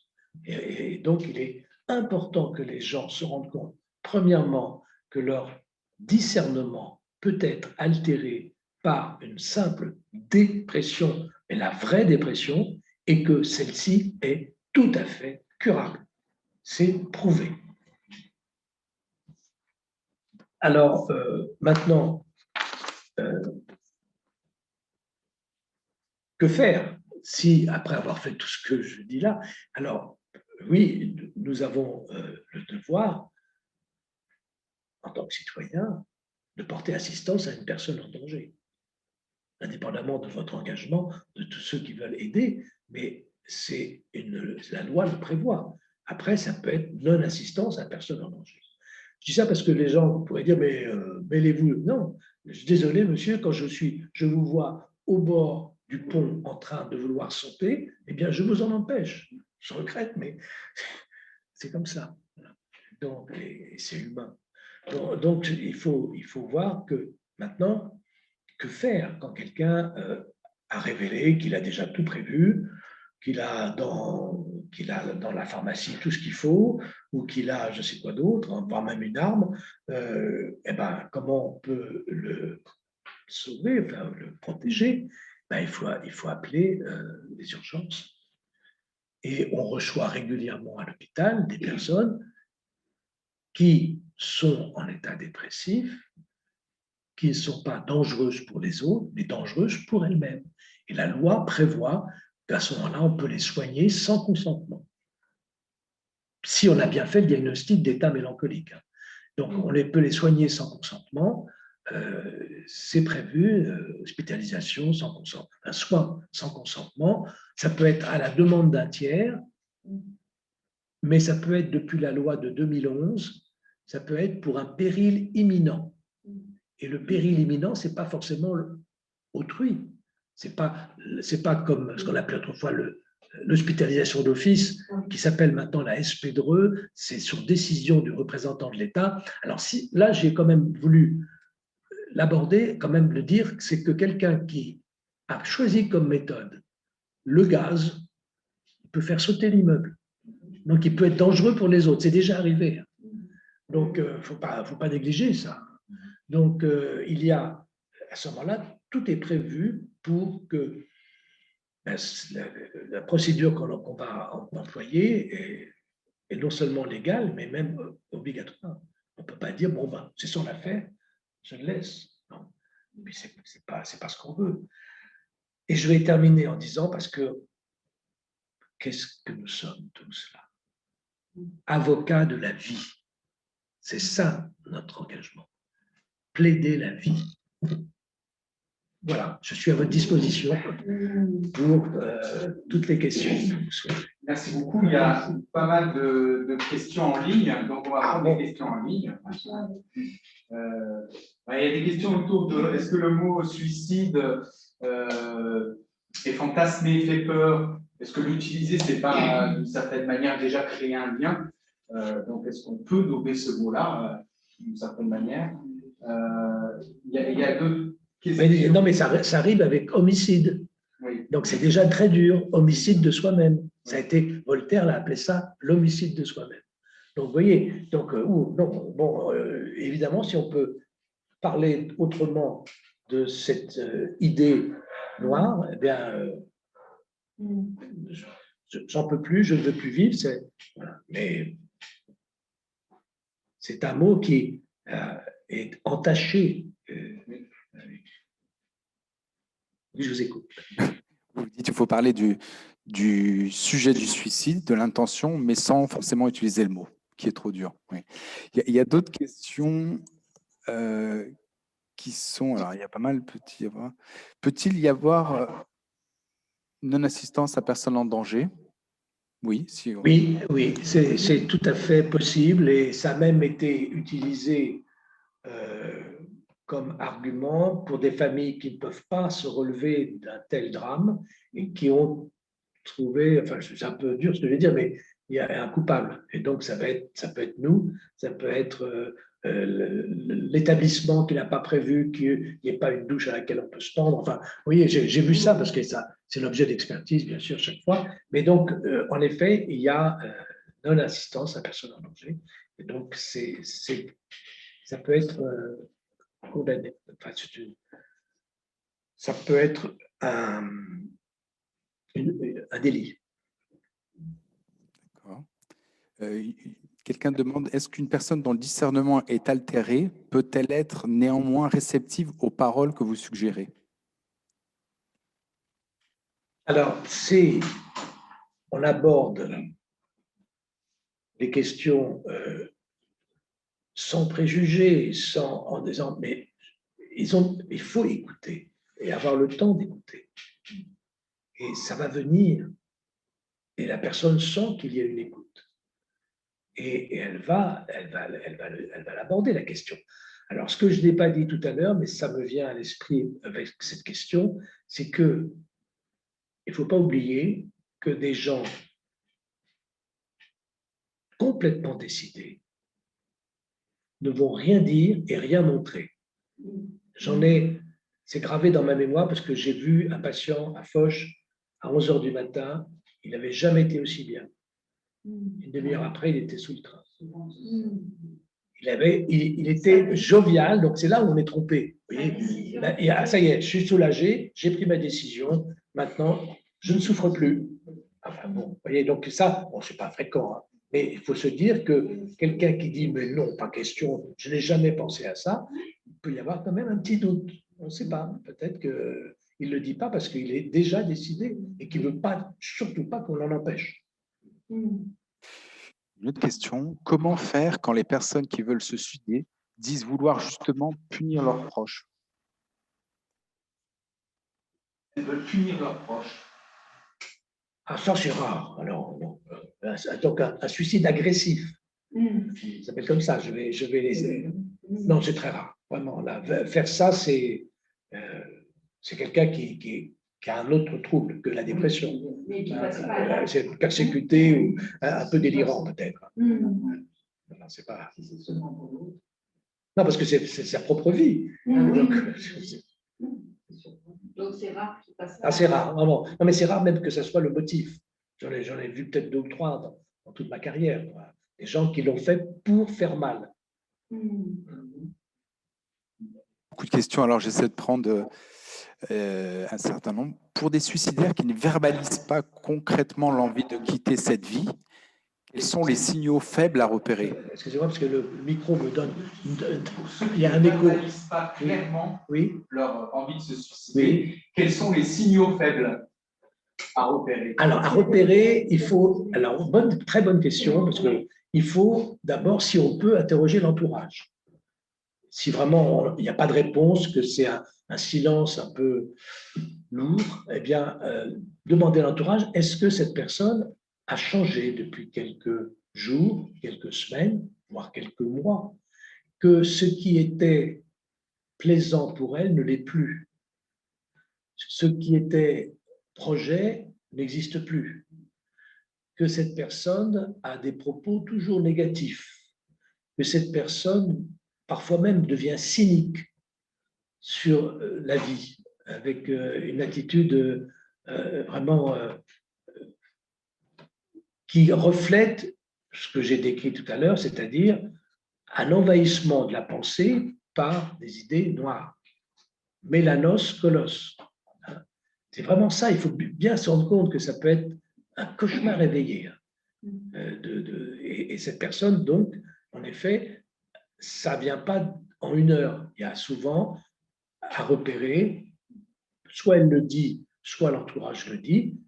Et donc, il est important que les gens se rendent compte, premièrement, que leur discernement peut être altéré par une simple dépression, mais la vraie dépression, et que celle-ci est tout à fait curable. C'est prouvé. Alors, maintenant, que faire si, après avoir fait tout ce que je dis là, alors, oui, nous avons le devoir, en tant que citoyen, de porter assistance à une personne en danger, indépendamment de votre engagement, de tous ceux qui veulent aider, mais la loi le prévoit. Après, ça peut être non-assistance à une personne en danger. Je dis ça parce que les gens pourraient dire, mais mêlez-vous. Non, je suis désolé, monsieur, quand je vous vois au bord du pont en train de vouloir sauter, eh bien, je vous en empêche. Je regrette, mais c'est comme ça. Donc, c'est humain. Donc, il faut voir que maintenant, que faire quand quelqu'un a révélé qu'il a déjà tout prévu, qu'il a dans la pharmacie tout ce qu'il faut, ou qu'il a je sais quoi d'autre, voire même une arme, eh ben, comment on peut le sauver, enfin, le protéger? Ben, il faut appeler les urgences. Et on reçoit régulièrement à l'hôpital des personnes qui sont en état dépressif, qui ne sont pas dangereuses pour les autres, mais dangereuses pour elles-mêmes. Et la loi prévoit qu'à ce moment-là, on peut les soigner sans consentement, si on a bien fait le diagnostic d'état mélancolique. Donc, on peut les soigner sans consentement, c'est prévu, hospitalisation sans consentement, un soin sans consentement, ça peut être à la demande d'un tiers, mais ça peut être depuis la loi de 2011, ça peut être pour un péril imminent. Et le péril imminent, ce n'est pas forcément autrui. Ce n'est pas comme ce qu'on appelait autrefois l'hospitalisation d'office, qui s'appelle maintenant la SP-DRE, c'est sur décision du représentant de l'État. Alors là, j'ai quand même voulu l'aborder, quand même le dire, c'est que quelqu'un qui a choisi comme méthode le gaz, il peut faire sauter l'immeuble. Donc, il peut être dangereux pour les autres. C'est déjà arrivé. Donc, il ne faut pas négliger ça. Donc, il y a, à ce moment-là, tout est prévu pour que la procédure qu'on va employer est non seulement légale, mais même obligatoire. On ne peut pas dire, bon, c'est son affaire, je le laisse. Non, mais ce n'est pas ce qu'on veut. Et je vais terminer en disant, parce que qu'est-ce que nous sommes tous là? Avocats de la vie. C'est ça notre engagement. Plaider la vie. Voilà, je suis à votre disposition pour toutes les questions que vous souhaitez. Merci beaucoup. Il y a pas mal de questions en ligne, donc on va prendre des questions en ligne. Il y a des questions autour de est-ce que le mot suicide est fantasmé, fait peur? Est-ce que l'utiliser, c'est pas d'une certaine manière déjà créer un lien? Donc est-ce qu'on peut nommer ce mot-là d'une certaine manière? Il y a d'autres questions. Non, mais ça arrive avec homicide. Oui. Donc c'est déjà très dur, homicide de soi-même. Ça a été, Voltaire l'a appelé ça l'homicide de soi-même. Donc vous voyez, donc, évidemment, si on peut parler autrement de cette idée noire, eh bien, j'en peux plus, je ne veux plus vivre. Voilà. Mais c'est un mot qui est entaché. Je vous écoute. Vous dites qu'il faut parler du sujet du suicide, de l'intention, mais sans forcément utiliser le mot, qui est trop dur. Oui. Il y a d'autres questions qui sont... Alors, il y a pas mal. Peut-il y avoir non-assistance à personne en danger? Oui, si. Oui, c'est tout à fait possible et ça a même été utilisé comme argument pour des familles qui ne peuvent pas se relever d'un tel drame et qui ont trouvé, enfin c'est un peu dur ce que je vais dire, mais il y a un coupable. Et donc ça peut être nous, ça peut être l'établissement qui n'a pas prévu qu'il n'y ait pas une douche à laquelle on peut se tendre. Enfin, vous voyez, j'ai vu ça parce que c'est l'objet d'expertise, bien sûr, chaque fois. Mais donc, en effet, il y a non-assistance à personne en danger. Et donc, ça peut être condamné. Enfin, ça peut être un délit. D'accord. Quelqu'un demande, est-ce qu'une personne dont le discernement est altéré peut-elle être néanmoins réceptive aux paroles que vous suggérez? Alors, si on aborde les questions sans préjugés, en disant, mais il faut écouter et avoir le temps d'écouter. Et ça va venir. Et la personne sent qu'il y a une écoute. Et elle va l'aborder, la question. Alors, ce que je n'ai pas dit tout à l'heure, mais ça me vient à l'esprit avec cette question, c'est que il ne faut pas oublier que des gens complètement décidés ne vont rien dire et rien montrer. C'est gravé dans ma mémoire parce que j'ai vu un patient à Foch à 11h du matin, il n'avait jamais été aussi bien. Une demi-heure après, il était sous le train. Il était jovial, donc c'est là où on est trompé. Vous voyez, ça y est, je suis soulagé, j'ai pris ma décision, maintenant, je ne souffre plus. Enfin bon, vous voyez, donc ça, bon, c'est pas fréquent, hein, mais il faut se dire que quelqu'un qui dit mais non, pas question, je n'ai jamais pensé à ça, il peut y avoir quand même un petit doute. On ne sait pas. Peut-être qu'il ne le dit pas parce qu'il est déjà décidé et qu'il ne veut pas, surtout pas qu'on l'en empêche. Une autre question, comment faire quand les personnes qui veulent se suicider disent vouloir justement punir leurs proches? Ils veulent punir leurs proches. Ah, ça, c'est rare. Alors, bon, donc, un suicide agressif, ça s'appelle comme ça. Je vais les. Non, c'est très rare. Vraiment, là, faire ça, c'est quelqu'un qui a un autre trouble que la dépression. C'est persécuté ou un peu délirant, peut-être. Non, c'est pas. Non, parce que c'est sa propre vie. Donc c'est rare qu'il passe. Ah, c'est rare, vraiment. Non, mais c'est rare même que ce soit le motif. J'en ai vu peut-être 2 ou 3 dans toute ma carrière. Quoi. Des gens qui l'ont fait pour faire mal. Beaucoup de questions, alors j'essaie de prendre un certain nombre. Pour des suicidaires qui ne verbalisent pas concrètement l'envie de quitter cette vie, quels sont les signaux faibles à repérer? Excusez-moi, parce que le micro me donne. Il y a Ils un ne écho. verbalisent pas clairement Oui, leur envie de se suicider. oui. Quels sont les signaux faibles à repérer? Alors, à repérer, il faut. Alors, très bonne question, parce qu'il faut d'abord, si on peut, interroger l'entourage. Si vraiment il n'y a pas de réponse, que c'est un silence un peu lourd, eh bien, demander à l'entourage, est-ce que cette personne a changé depuis quelques jours, quelques semaines, voire quelques mois, que ce qui était plaisant pour elle ne l'est plus. Ce qui était projet n'existe plus. Que cette personne a des propos toujours négatifs. Que cette personne, parfois même, devient cynique sur la vie, avec une attitude vraiment qui reflète ce que j'ai décrit tout à l'heure, c'est-à-dire un envahissement de la pensée par des idées noires. Mélanos colos. C'est vraiment ça, il faut bien se rendre compte que ça peut être un cauchemar éveillé. Et cette personne, donc, en effet, ça ne vient pas en 1 heure. Il y a souvent à repérer, soit elle le dit, soit l'entourage le dit,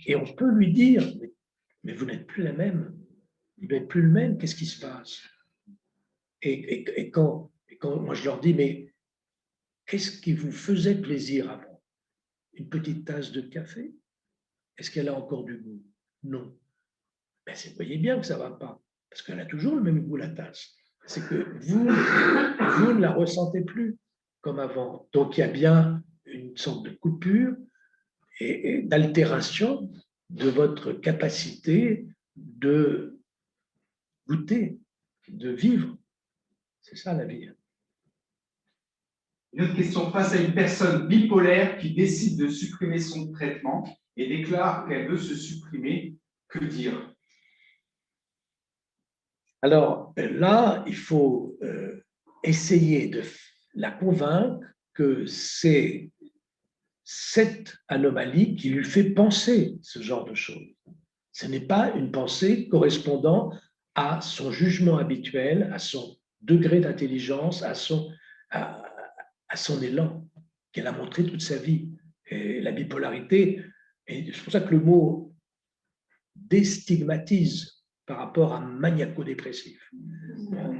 et on peut lui dire, mais vous n'êtes plus la même, vous n'êtes plus le même, qu'est-ce qui se passe? Et quand moi je leur dis, mais qu'est-ce qui vous faisait plaisir avant? Une petite tasse de café? Est-ce qu'elle a encore du goût? Non. Ben, vous voyez bien que ça ne va pas, parce qu'elle a toujours le même goût, la tasse. C'est que vous ne la ressentez plus comme avant. Donc il y a bien une sorte de coupure et d'altération de votre capacité de goûter, de vivre. C'est ça la vie. Une autre question, face à une personne bipolaire qui décide de supprimer son traitement et déclare qu'elle veut se supprimer, que dire? Alors là, il faut essayer de la convaincre que c'est cette anomalie qui lui fait penser ce genre de choses. Ce n'est pas une pensée correspondant à son jugement habituel, à son degré d'intelligence, à son élan qu'elle a montré toute sa vie. Et la bipolarité, et c'est pour ça que le mot déstigmatise par rapport à maniaco-dépressif.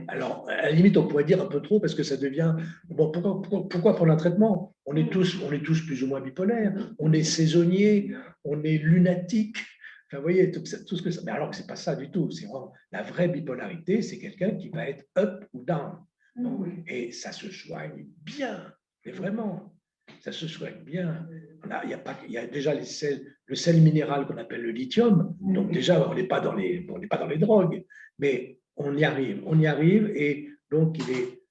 Alors, à la limite, on pourrait dire un peu trop parce que ça devient. Bon, pourquoi prendre un traitement? On est tous plus ou moins bipolaires, on est saisonniers, on est lunatiques. Enfin, vous voyez, tout ce que ça. Mais alors que ce n'est pas ça du tout. C'est vraiment la vraie bipolarité, c'est quelqu'un qui va être up ou down. Et ça se soigne bien, mais vraiment, ça se soigne bien. Il y a déjà le sel minéral qu'on appelle le lithium, donc déjà on n'est pas dans les drogues, mais on y arrive, et donc il est,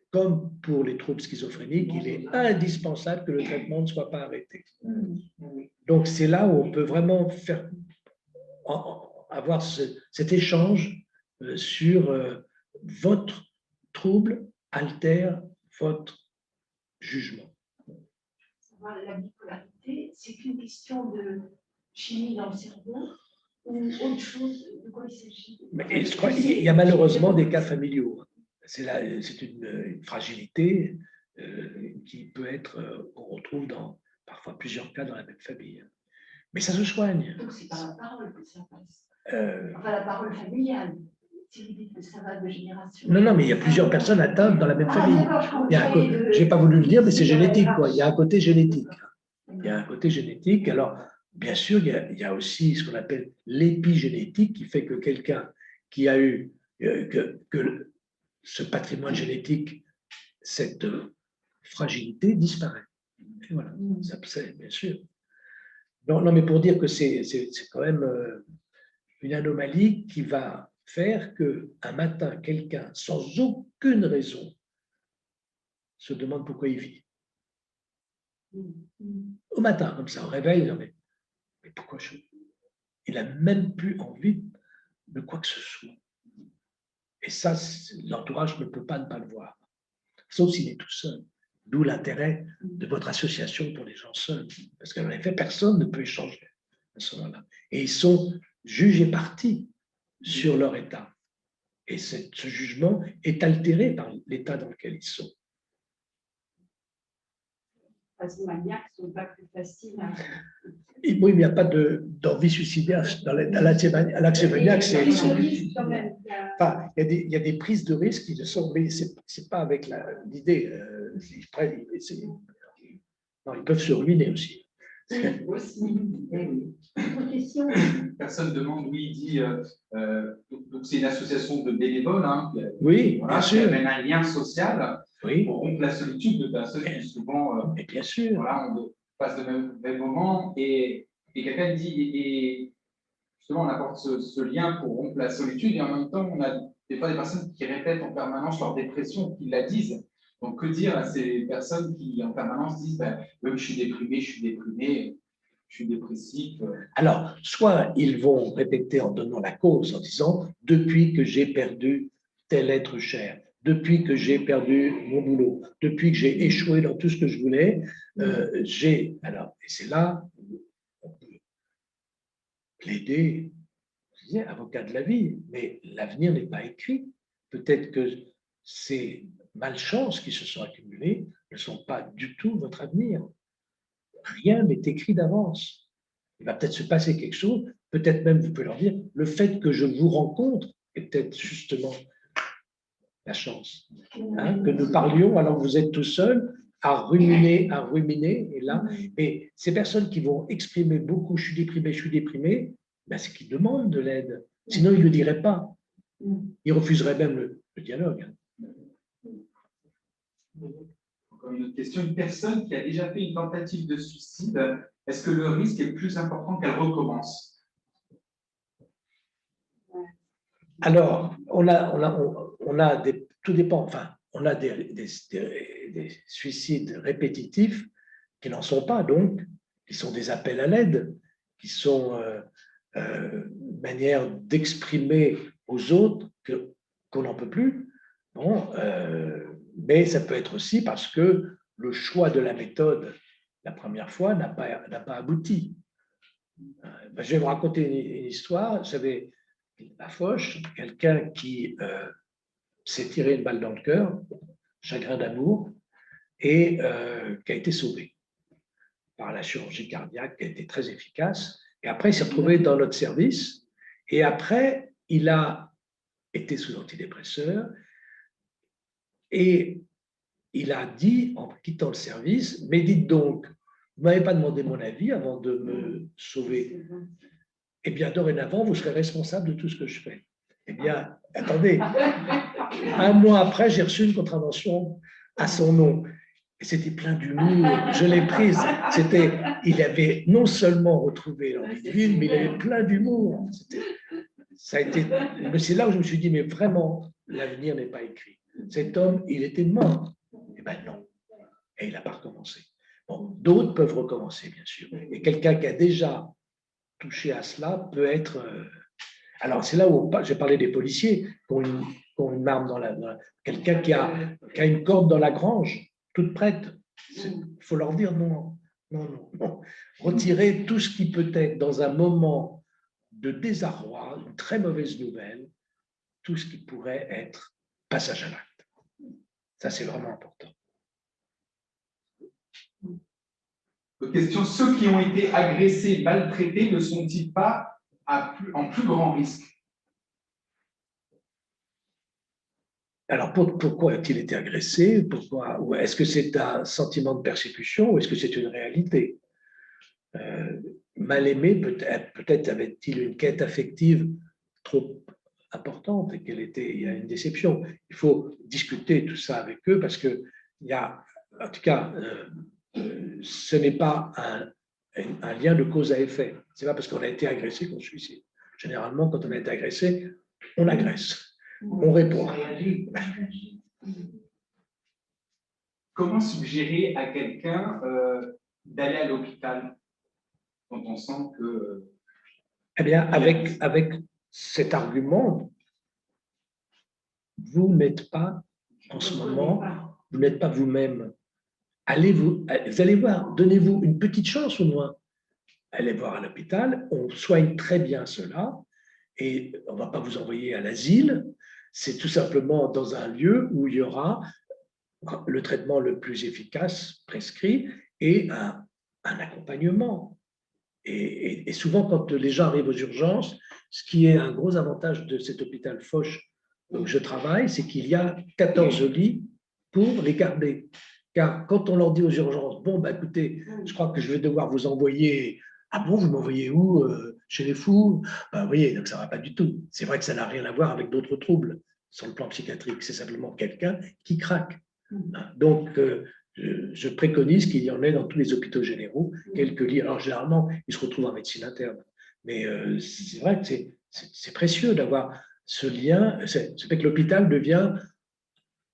comme pour les troubles schizophréniques, il est indispensable que le traitement ne soit pas arrêté. Donc c'est là où on peut vraiment avoir cet échange sur votre trouble altère votre jugement. La bipolarité, c'est une question de chimie dans le cerveau ou autre chose? De quoi il s'agit? Mais je crois qu'il y a malheureusement des cas familiaux. C'est une fragilité qui peut être, qu'on retrouve dans parfois plusieurs cas dans la même famille. Mais ça se soigne. Donc, c'est par la parole que ça passe. Euh, Enfin, la parole familiale. Si vous dites que ça va de génération. non, mais il y a plusieurs personnes atteintes dans la même famille. Je n'ai pas voulu le dire, mais c'est génétique, quoi. Il y a un côté génétique. Il y a un côté génétique. Alors, bien sûr, il y a aussi ce qu'on appelle l'épigénétique, qui fait que quelqu'un qui a eu que ce patrimoine génétique, cette fragilité disparaît. Et voilà, ça, c'est bien sûr. Non, mais pour dire que c'est quand même une anomalie qui va faire qu'un matin, quelqu'un, sans aucune raison, se demande pourquoi il vit. Au matin, comme ça, au réveil, non, mais pourquoi il n'a même plus envie de quoi que ce soit. Et ça, l'entourage ne peut pas ne pas le voir, sauf s'il est tout seul. D'où l'intérêt de votre association pour les gens seuls. Parce qu'en effet, personne ne peut échanger à ce moment-là. Et ils sont jugés partis sur leur état. Et ce jugement est altéré par l'état dans lequel ils sont. De manière qui ne sont pas plus faciles à... Oui, mais il n'y a pas d'envie suicidaire à l'axémaniaque. Enfin, il y a des prises de risques qui ne sont, mais ce n'est pas avec l'idée. Ils peuvent se ruiner aussi. Personne demande, oui, il dit, donc c'est une association de bénévoles, hein, oui, voilà, bien sûr. Qui amène un lien social oui. Pour rompre la solitude de personnes qui souvent et bien sûr. Voilà, on passe de même moment et quelqu'un dit, et justement on apporte ce lien pour rompre la solitude et en même temps on a des fois des personnes qui répètent en permanence leur dépression, qui la disent. Donc que dire à ces personnes qui en permanence disent je suis déprimé, je suis dépressif. Alors, soit ils vont répéter en donnant la cause, en disant « depuis que j'ai perdu tel être cher, depuis que j'ai perdu mon boulot, depuis que j'ai échoué dans tout ce que je voulais, j'ai… » Alors, et c'est là où on peut plaider, avocat de la vie, mais l'avenir n'est pas écrit. Peut-être que ces malchances qui se sont accumulées ne sont pas du tout votre avenir. Rien n'est écrit d'avance. Il va peut-être se passer quelque chose, peut-être même vous pouvez leur dire, le fait que je vous rencontre est peut-être justement la chance. Hein, que nous parlions alors que vous êtes tout seul à ruminer, et là, mais ces personnes qui vont exprimer beaucoup, je suis déprimé, ben c'est qu'ils demandent de l'aide. Sinon, ils ne le diraient pas. Ils refuseraient même le dialogue. Encore une autre question. Une personne qui a déjà fait une tentative de suicide, est-ce que le risque est plus important qu'elle recommence? Alors, tout dépend. Enfin, on a des suicides répétitifs qui n'en sont pas, donc, qui sont des appels à l'aide, qui sont une manière d'exprimer aux autres qu'on n'en peut plus. Bon, mais ça peut être aussi parce que le choix de la méthode la première fois n'a pas abouti. Je vais vous raconter une histoire. J'avais à Foch quelqu'un qui s'est tiré une balle dans le cœur, chagrin d'amour, et qui a été sauvé par la chirurgie cardiaque, qui a été très efficace. Et après, il s'est retrouvé dans notre service. Et après, il a été sous antidépresseur. Et il a dit, en quittant le service, mais dites donc, vous ne m'avez pas demandé mon avis avant de me sauver. Eh bien, dorénavant, vous serez responsable de tout ce que je fais. Eh bien, attendez, un mois après, j'ai reçu une contravention à son nom. Et c'était plein d'humour, je l'ai prise. Il avait non seulement retrouvé l'envie de vivre, mais il avait plein d'humour. C'est là où je me suis dit, mais vraiment, l'avenir n'est pas écrit. Cet homme, il était mort. Eh bien non. Et il n'a pas recommencé. Bon, d'autres peuvent recommencer, bien sûr. Et quelqu'un qui a déjà touché à cela peut être… Alors, c'est là où j'ai parlé des policiers qui ont une arme dans la… Quelqu'un qui a une corde dans la grange, toute prête. Il faut leur dire non. Non. Retirer tout ce qui peut être dans un moment de désarroi, une très mauvaise nouvelle, tout ce qui pourrait être passage à l'acte. Ça, c'est vraiment important. Question, ceux qui ont été agressés, maltraités, ne sont-ils pas en plus grand risque? Alors, pourquoi a-t-il été agressé? Pourquoi? Ou est-ce que c'est un sentiment de persécution ou est-ce que c'est une réalité? Mal aimé, peut-être avait-il une quête affective trop importante et il y a une déception. Il faut discuter tout ça avec eux parce que il y a, en tout cas, ce n'est pas un lien de cause à effet. Ce n'est pas parce qu'on a été agressé qu'on se suicide. Généralement, quand on a été agressé, on agresse, on répond. Comment suggérer à quelqu'un d'aller à l'hôpital quand on sent que… Eh bien, avec cet argument, vous n'êtes pas, en ce moment, vous n'êtes pas vous-même. Vous allez voir, donnez-vous une petite chance au moins. Allez voir à l'hôpital, on soigne très bien cela et on ne va pas vous envoyer à l'asile. C'est tout simplement dans un lieu où il y aura le traitement le plus efficace prescrit et un accompagnement. Et souvent, quand les gens arrivent aux urgences, ce qui est un gros avantage de cet hôpital Foch où je travaille, c'est qu'il y a 14 lits pour les garder. Car quand on leur dit aux urgences, bon, bah, écoutez, je crois que je vais devoir vous envoyer, ah bon, vous m'envoyez où? Chez les fous? Vous voyez, donc ça ne va pas du tout. C'est vrai que ça n'a rien à voir avec d'autres troubles sur le plan psychiatrique. C'est simplement quelqu'un qui craque. Donc, je préconise qu'il y en ait dans tous les hôpitaux généraux, quelques lits. Alors, généralement, ils se retrouvent en médecine interne. Mais c'est vrai que c'est précieux d'avoir ce lien. Ça fait que l'hôpital devient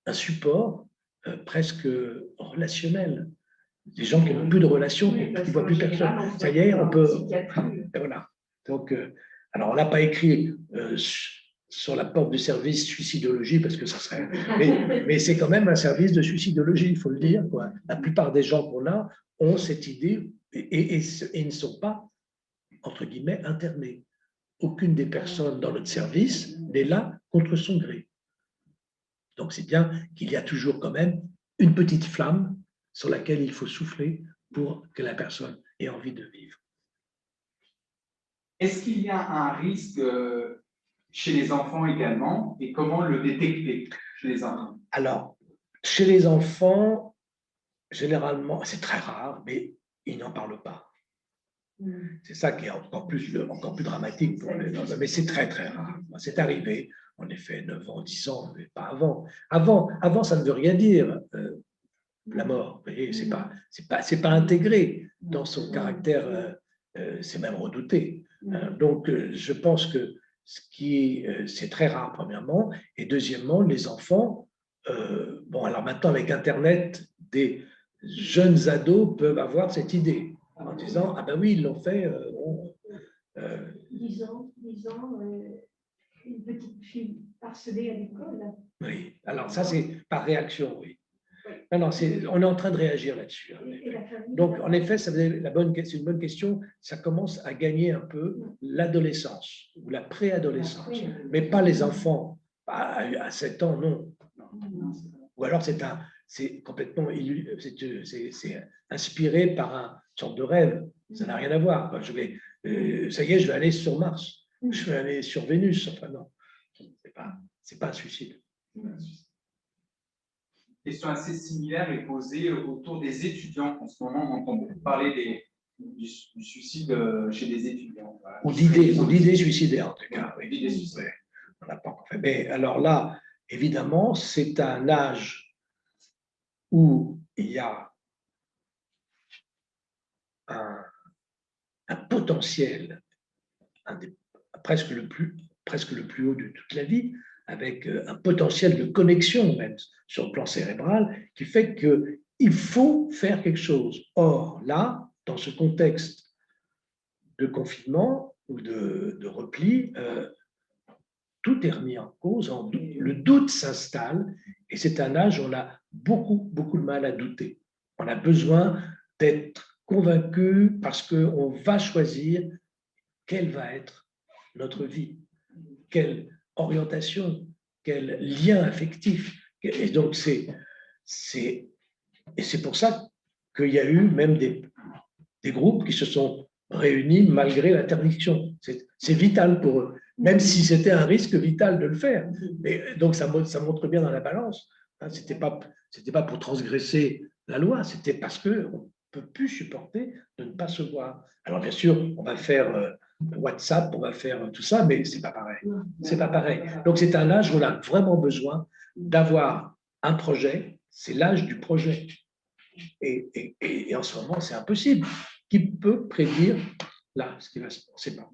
un support presque relationnel. Des gens qui n'ont plus de relations, qui ne voient plus personne. Ça y est, on peut… Voilà. Donc, alors, on n'a pas écrit sur la porte du service suicidologie, parce que ça serait… Mais c'est quand même un service de suicidologie, il faut le dire, quoi. La plupart des gens qu'on a ont cette idée et ne sont pas, entre guillemets, internés. Aucune des personnes dans notre service n'est là contre son gré. Donc, c'est bien qu'il y a toujours quand même une petite flamme sur laquelle il faut souffler pour que la personne ait envie de vivre. Est-ce qu'il y a un risque chez les enfants également et comment le détecter chez les enfants? Alors, chez les enfants, généralement, c'est très rare, mais ils n'en parlent pas. C'est ça qui est encore plus dramatique pour les enfants, mais c'est très, très rare. C'est arrivé, en effet, 9 ans, 10 ans, mais pas avant. Avant, ça ne veut rien dire, la mort. Vous voyez, c'est pas intégré dans son caractère, c'est même redouté. Donc, je pense que c'est très rare, premièrement, et deuxièmement, les enfants, bon, alors maintenant, avec Internet, des jeunes ados peuvent avoir cette idée, en disant, ah ben oui, ils l'ont fait. Disons, une petite fille harcelée à l'école. Oui, alors ça, c'est par réaction, oui. Non, on est en train de réagir là-dessus. Donc, en effet, c'est une bonne question. Ça commence à gagner un peu l'adolescence ou la préadolescence, mais pas les enfants. À 7 ans, non. Ou alors, c'est complètement c'est inspiré par une sorte de rêve. Ça n'a rien à voir. Ça y est, je vais aller sur Mars. Je vais aller sur Vénus. Enfin, non, c'est pas un suicide. Question assez similaire est posée autour des étudiants. En ce moment, on entend beaucoup parler du suicide chez des étudiants. Voilà. Ou d'idées suicidaires, en tout cas. Oui, d'idées suicidaires. On n'a pas encore fait. Mais alors là, évidemment, c'est un âge où il y a un potentiel, presque le plus haut de toute la vie, avec un potentiel de connexion même sur le plan cérébral, qui fait qu'il faut faire quelque chose. Or, là, dans ce contexte de confinement ou de repli, tout est remis en cause, le doute s'installe, et c'est un âge où on a beaucoup de mal à douter. On a besoin d'être convaincus parce qu'on va choisir quelle va être notre vie, quelle orientation, quel lien affectif. Et donc, c'est pour ça qu'il y a eu même des groupes qui se sont réunis malgré l'interdiction. C'est vital pour eux, même si c'était un risque vital de le faire. Et donc, ça montre bien dans la balance. Ce n'était pas pour transgresser la loi, c'était parce qu'on ne peut plus supporter de ne pas se voir. Alors, bien sûr, on va faire WhatsApp, on va faire tout ça, mais ce n'est pas pareil. C'est pas pareil. Donc, c'est un âge où on a vraiment besoin d'avoir un projet. C'est l'âge du projet. Et en ce moment, c'est impossible. Qui peut prédire là ce qui va se passer? On ne sait pas.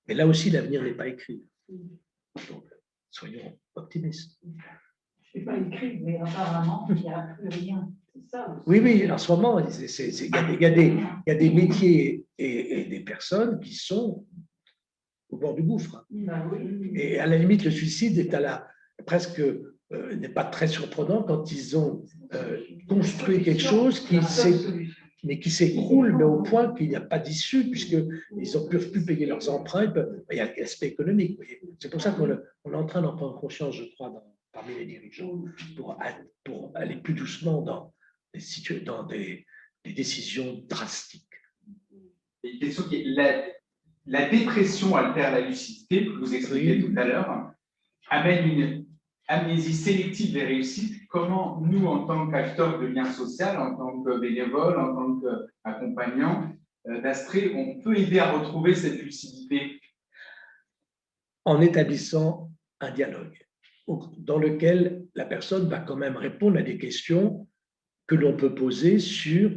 Mais là aussi, l'avenir n'est pas écrit. Donc, soyons optimistes. Je ne sais pas écrit, mais apparemment, il n'y a plus rien. Ça, oui, en ce moment, il y a des métiers et des personnes qui sont au bord du gouffre. Et à la limite, le suicide est presque n'est pas très surprenant quand ils ont construit quelque chose qui s'écroule, mais au point qu'il n'y a pas d'issue, puisqu'ils ne peuvent plus payer leurs emprunts. Il y a l'aspect économique. C'est pour ça qu'on est en train d'en prendre conscience, je crois, parmi les dirigeants, pour aller plus doucement dans des décisions drastiques. Et une question qui est la dépression altère la lucidité, que vous expliquiez tout à l'heure, amène une amnésie sélective des réussites. Comment nous, en tant qu'acteurs de lien social, en tant que bénévoles, en tant qu'accompagnants d'Astrée, on peut aider à retrouver cette lucidité? En établissant un dialogue dans lequel la personne va quand même répondre à des questions que l'on peut poser sur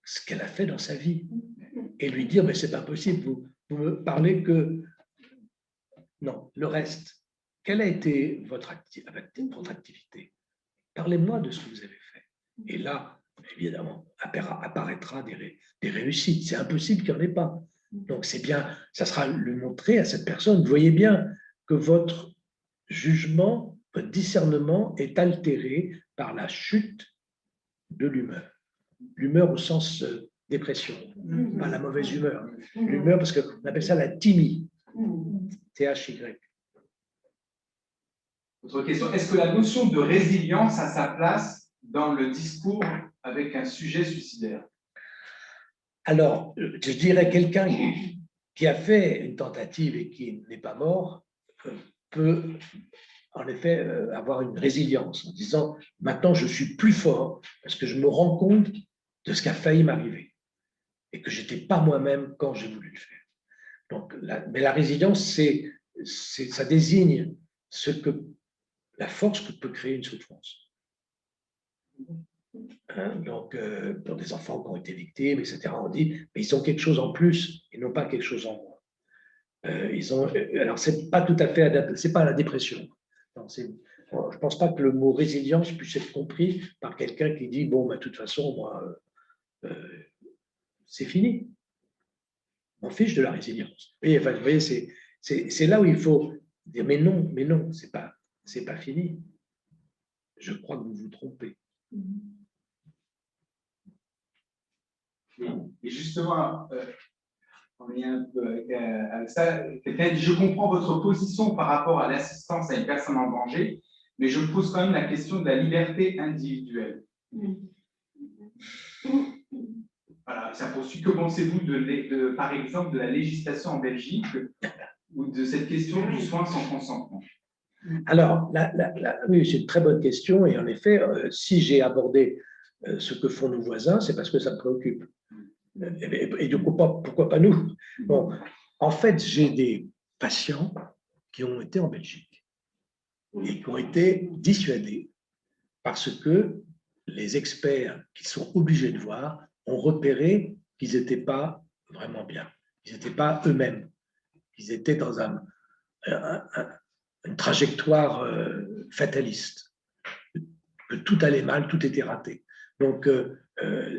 ce qu'elle a fait dans sa vie et lui dire, mais c'est pas possible, vous me parlez que… Non, le reste. Quelle a été votre activité? Parlez-moi de ce que vous avez fait. Et là, évidemment, apparaîtra des réussites. C'est impossible qu'il n'y en ait pas. Donc, c'est bien, ça sera lui montrer à cette personne, vous voyez bien que votre jugement, votre discernement est altéré par la chute de l'humeur. L'humeur au sens dépression, pas la mauvaise humeur. L'humeur, parce qu'on appelle ça la thymie. T-H-Y. Autre question, est-ce que la notion de résilience a sa place dans le discours avec un sujet suicidaire? Alors, je dirais quelqu'un qui a fait une tentative et qui n'est pas mort peut en effet avoir une résilience en disant « maintenant je suis plus fort parce que je me rends compte de ce qui a failli m'arriver et que je n'étais pas moi-même quand j'ai voulu le faire ». Donc, mais la résilience, ça désigne la force que peut créer une souffrance. Donc, pour des enfants qui ont été victimes, etc., on dit, mais ils ont quelque chose en plus, ils n'ont pas quelque chose en moins. Alors, c'est pas tout à fait adapté, c'est pas la dépression. Non, je ne pense pas que le mot résilience puisse être compris par quelqu'un qui dit, bon, de toute façon, moi, c'est fini. On fiche de la résilience. Vous voyez, c'est là où il faut dire, mais non, c'est pas fini. Je crois que vous vous trompez. Et justement, on est un peu avec ça. Je comprends votre position par rapport à l'assistance à une personne en danger, mais je pose quand même la question de la liberté individuelle. Voilà, ça poursuit. Que pensez-vous par exemple, de la législation en Belgique ou de cette question du soin sans consentement? Alors, oui, c'est une très bonne question. Et en effet, si j'ai abordé ce que font nos voisins, c'est parce que ça me préoccupe. Et du coup, pourquoi pas nous? Bon, en fait, j'ai des patients qui ont été en Belgique et qui ont été dissuadés parce que les experts qui sont obligés de voir ont repéré qu'ils n'étaient pas vraiment bien. Ils n'étaient pas eux-mêmes. Ils étaient dans une trajectoire fataliste, que tout allait mal, tout était raté. Donc,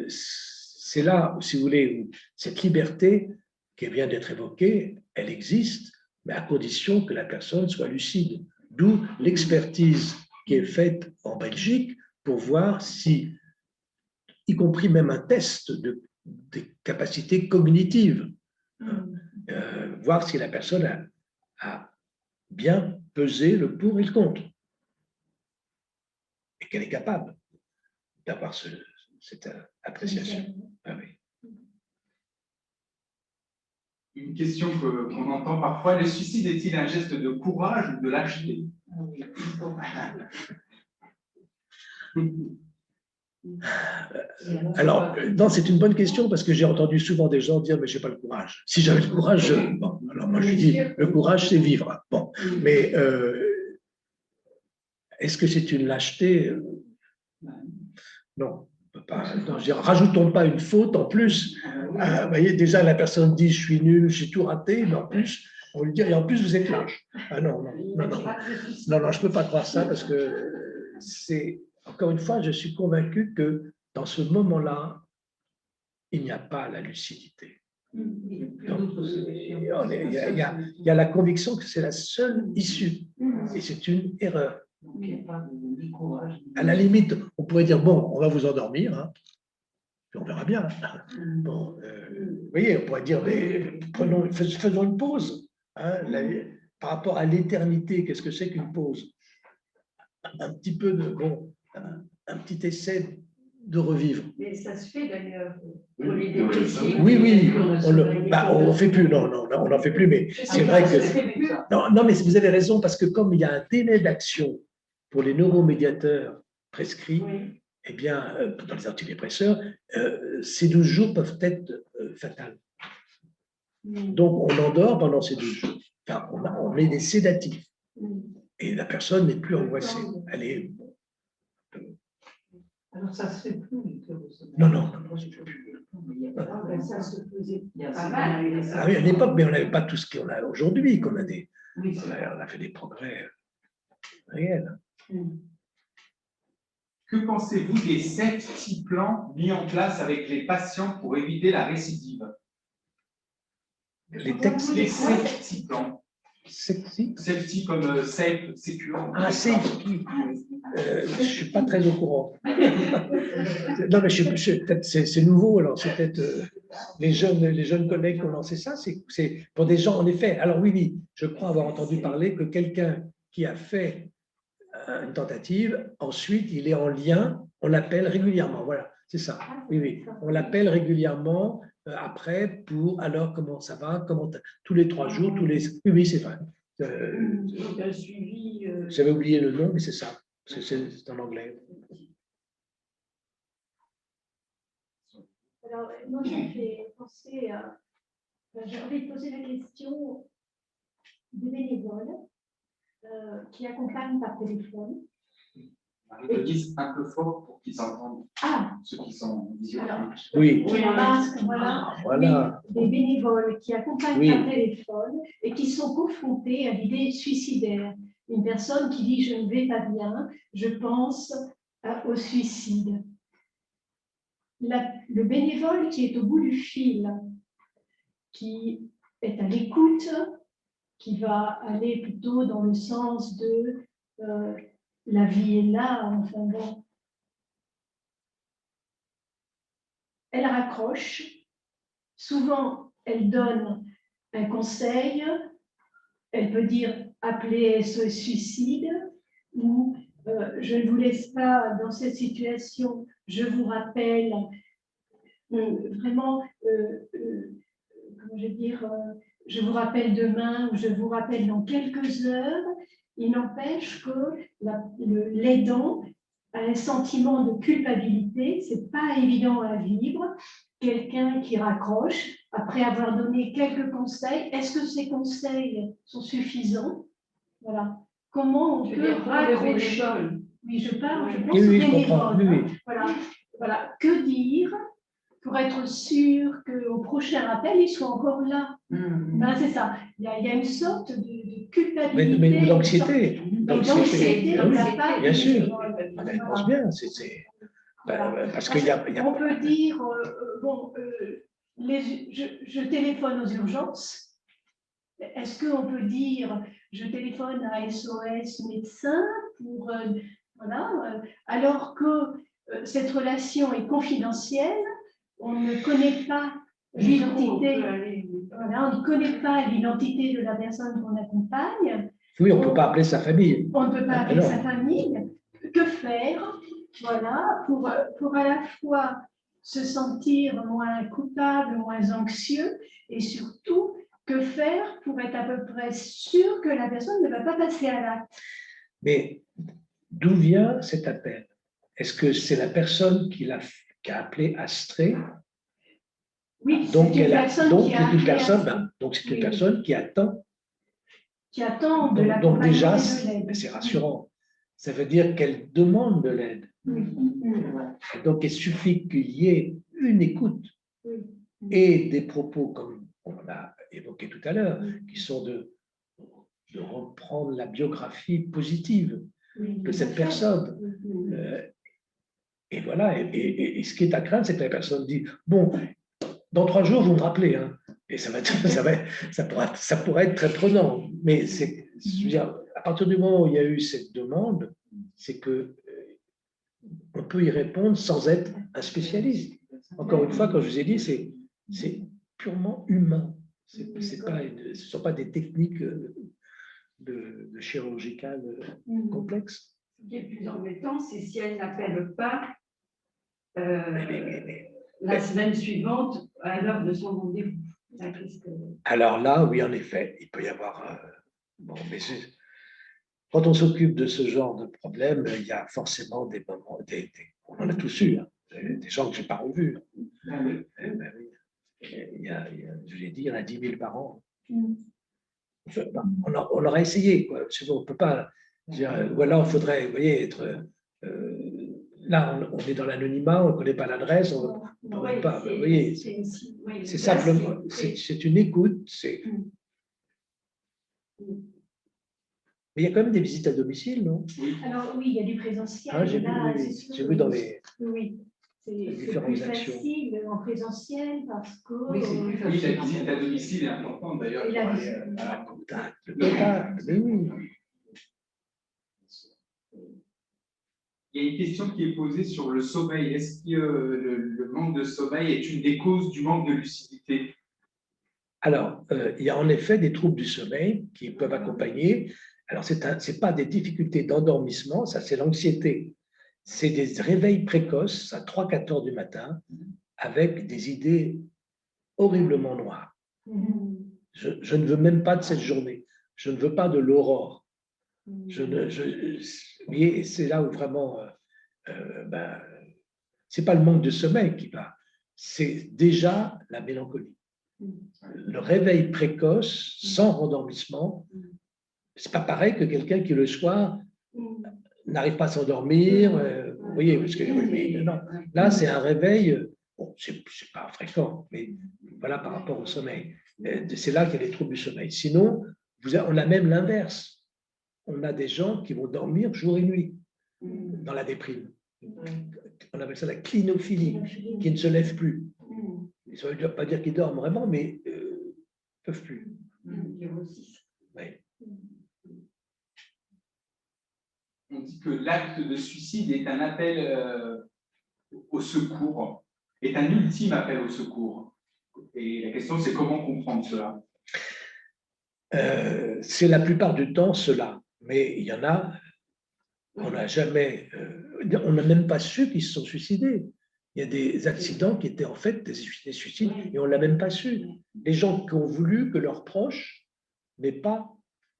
c'est là, si vous voulez, où cette liberté qui vient d'être évoquée, elle existe, mais à condition que la personne soit lucide. D'où l'expertise qui est faite en Belgique pour voir si y compris même un test des capacités cognitives, voir si la personne a bien pesé le pour et le contre, et qu'elle est capable d'avoir cette appréciation. Ah oui. Une question qu'on entend parfois, le suicide est-il un geste de courage ou de lâcheté? Alors, non, c'est une bonne question parce que j'ai entendu souvent des gens dire mais j'ai pas le courage. Si j'avais le courage, bon, alors moi je dis le courage c'est vivre. Bon, mais est-ce que c'est une lâcheté? Non. Pas, non, rajoutons pas une faute en plus. Vous voyez, déjà la personne dit je suis nul, j'ai tout raté, mais en plus, on lui dit et en plus vous êtes lâche. Ah non, non, je peux pas croire ça parce que c'est, encore une fois, je suis convaincu que dans ce moment-là, il n'y a pas la lucidité. Donc, il y a la conviction que c'est la seule issue et c'est une erreur. À la limite, on pourrait dire bon, on va vous endormir, hein, puis on verra bien. Bon, vous voyez, on pourrait dire mais faisons une pause. Hein, par rapport à l'éternité, qu'est-ce que c'est qu'une pause? Un petit peu de bon, un petit essai de revivre. Mais ça se fait d'ailleurs pour les dépressifs. Oui, on n'en fait plus, non, on n'en fait plus, mais c'est vrai que. Non, mais vous avez raison, parce que comme il y a un délai d'action pour les neuromédiateurs prescrits, eh bien, dans les antidépresseurs, ces 12 jours peuvent être fatals. Donc, on endort pendant ces 12 jours. Enfin, on met des sédatifs. Et la personne n'est plus angoissée. Elle est. Alors, ça se fait plus. Non. Ça se faisait pas mal. Ah oui, à l'époque, mais on n'avait pas tout ce qu'on a aujourd'hui, qu'on a des. On a fait des progrès réels. Que pensez-vous des 7 petits plans mis en place avec les patients pour éviter la récidive? Les textes. Les 7 petits plans. Sexy. Safety comme safe, secure. Ah, safety. Je ne suis pas très au courant. Non, mais peut-être c'est nouveau, alors c'est peut-être les jeunes collègues qui ont lancé ça. C'est pour des gens, en effet. Alors oui, je crois avoir entendu parler que quelqu'un qui a fait une tentative, ensuite il est en lien, on l'appelle régulièrement. Voilà, c'est ça. Oui, on l'appelle régulièrement après pour alors comment ça va, tous les 3 jours, Oui, c'est vrai. J'avais oublié le nom, mais c'est ça. C'est en anglais. Alors, moi, ça me fait penser à. J'ai envie de poser la question des bénévoles qui accompagnent par téléphone. Ils disent un peu fort pour qu'ils entendent ceux qui sont visuels. Oui. Voilà. Oui, des bénévoles qui accompagnent par téléphone et qui sont confrontés à l'idée suicidaire. Une personne qui dit « je ne vais pas bien, je pense au suicide ». Le bénévole qui est au bout du fil, qui est à l'écoute, qui va aller plutôt dans le sens de la vie est là, enfin bon. Elle raccroche, souvent elle donne un conseil, elle peut dire appelez SOS suicide ou je ne vous laisse pas dans cette situation, je vous rappelle vraiment, comment je vais dire, je vous rappelle demain ou je vous rappelle dans quelques heures. Il n'empêche que l'aidant a un sentiment de culpabilité, c'est pas évident à vivre. Quelqu'un qui raccroche après avoir donné quelques conseils, est-ce que ces conseils sont suffisants? Voilà. Comment on peut raccrocher? Oui, je parle, je pense oui, je comprends. Oui. Voilà. Que dire pour être sûr qu'au prochain appel, il soit encore là? Ben, c'est ça. Il y a une sorte de culpabilité. Mais d'anxiété. D'anxiété, bien sûr. Je pense bien. Parce qu'il y a. On peut dire, je téléphone aux urgences. Est-ce qu'on peut dire, je téléphone à SOS médecin pour, alors que cette relation est confidentielle, on ne connaît pas l'identité, voilà, on ne connaît pas l'identité de la personne qu'on accompagne. Oui, on ne peut pas appeler sa famille. On ne peut pas Ah, appeler non. sa famille. Que faire, voilà, pour à la fois se sentir moins coupable, moins anxieux, et surtout, que faire pour être à peu près sûr que la personne ne va pas passer à l'acte. Mais d'où vient cet appel? Est-ce que c'est la personne qui a appelé Astrée? Oui, donc c'est une personne donc qui a c'est une appelé personne, Astrée. donc c'est une Oui. personne qui attend. Qui attend de Donc l'accompagnement déjà, et de l'aide. c'est rassurant. Ça veut dire qu'elle demande de l'aide. Oui. Donc il suffit qu'il y ait une écoute et des propos, comme on l'a évoqué tout à l'heure, qui sont de reprendre la biographie positive de cette personne. Et voilà, et ce qui est à craindre, c'est que la personne dit, bon, dans 3 jours, vous me rappelez, hein, et ça pourrait être très prenant. Mais je veux dire, à partir du moment où il y a eu cette demande, c'est que on peut y répondre sans être un spécialiste. Encore une fois, comme je vous ai dit, c'est purement humain. Ce ne sont pas des techniques de chirurgicales complexes. Ce qui est plus embêtant, c'est si elle n'appelle pas la semaine suivante à l'heure de son rendez-vous. Alors là, oui, en effet, il peut y avoir. Bon, mais quand on s'occupe de ce genre de problème, il y a forcément des moments. On en a tous eu, hein, des gens que je n'ai pas revus. Ben oui. Je l'ai dit, il y en a 10 000 par an. On aurait essayé, quoi. On ne peut pas dire, ou alors il faudrait, vous voyez, être. Là, on est dans l'anonymat, on ne connaît pas l'adresse, on ne pourrait pas. Vous voyez, c'est simplement, c'est une écoute. Mais il y a quand même des visites à domicile, non? Alors oui, il y a du présentiel. Ah, j'ai vu dans les. Oui. C'est plus facile en présentiel parce que… Oui, c'est plus facile. La visite à domicile est importante d'ailleurs. Le contact, oui. Il y a une question qui est posée sur le sommeil. Est-ce que le manque de sommeil est une des causes du manque de lucidité? Alors, il y a en effet des troubles du sommeil qui peuvent accompagner. Alors, ce n'est pas des difficultés d'endormissement, ça c'est l'anxiété. C'est des réveils précoces à 3-4 heures du matin avec des idées horriblement noires. Je ne veux même pas de cette journée. Je ne veux pas de l'aurore. C'est là où vraiment, c'est pas le manque de sommeil qui va, c'est déjà la mélancolie. Le réveil précoce, sans rendormissement, c'est pas pareil que quelqu'un qui le soir n'arrive pas à s'endormir. Vous voyez, parce que non, là c'est un réveil. Bon, c'est pas fréquent, mais voilà par rapport au sommeil. C'est là qu'il y a les troubles du sommeil. Sinon, on a même l'inverse. On a des gens qui vont dormir jour et nuit dans la déprime. On appelle ça la clinophilie, qui ne se lève plus. Ça ne veut pas dire qu'ils dorment vraiment, mais ils ne peuvent plus. Ouais. On dit que l'acte de suicide est un appel au secours, est un ultime appel au secours. Et la question, c'est comment comprendre cela? C'est la plupart du temps cela. Mais il y en a, on n'a jamais, on n'a même pas su qu'ils se sont suicidés. Il y a des accidents qui étaient en fait des suicides et on ne l'a même pas su. Les gens qui ont voulu que leurs proches n'aient pas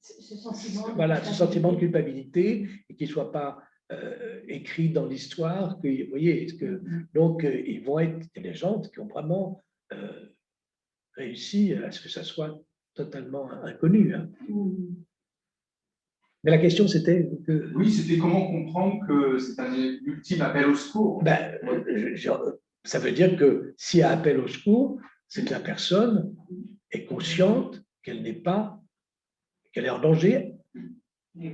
ce sentiment de culpabilité et qu'il ne soit pas écrit dans l'histoire. Vous voyez, donc ils vont être des gens qui ont vraiment réussi à ce que ça soit totalement inconnu. Hein. Mais la question, c'était que… Oui, c'était comment comprendre que c'est un ultime appel au secours. Ça veut dire que s'il y a appel au secours, c'est que la personne est consciente qu'elle est en danger